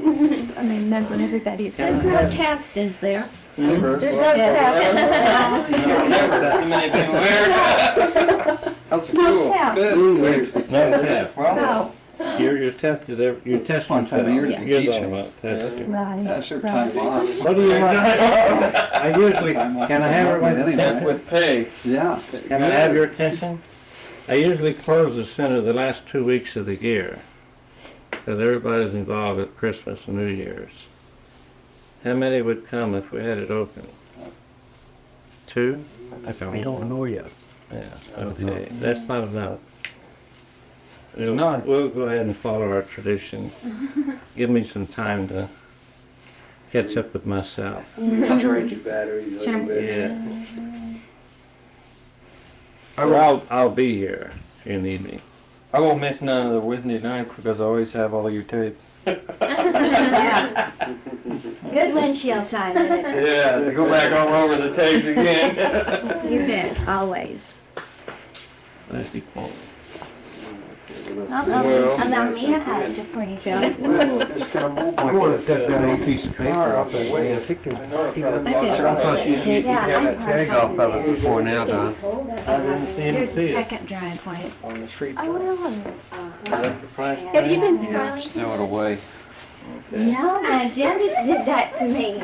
I mean, remember everybody. There's no tap, is there? There's no tap. How's it cool? Good. No tap. Well, You're tested you're tested One time a year to You're teach talking it. about testing. Right. that's your time off. What do you want? I usually, can I have everyone's attention? With pay. Yeah. Can I have your attention? I usually close the center the last 2 weeks of the year, because everybody's involved at Christmas and New Year's. How many would come if we had it open? 2? I don't know yet. Yeah, okay, that's not enough. We'll go ahead and follow our tradition. Give me some time to catch up with myself. Yeah. I'll be here. you need me. I won't miss none of the Wednesday night because I always have all of your tapes. Yeah. Good windshield time, isn't it? Yeah, to go back all over the tapes again. You bet, always. Leslie Paul. Allow me to hide it for yourself. I'm gonna cut that little piece of paper off that way. Yeah, had that tag off of it before now, Don. Here's the second driveway. On the street. Oh, Have you been smiling? Throw it away. no, my Debbie did that to me.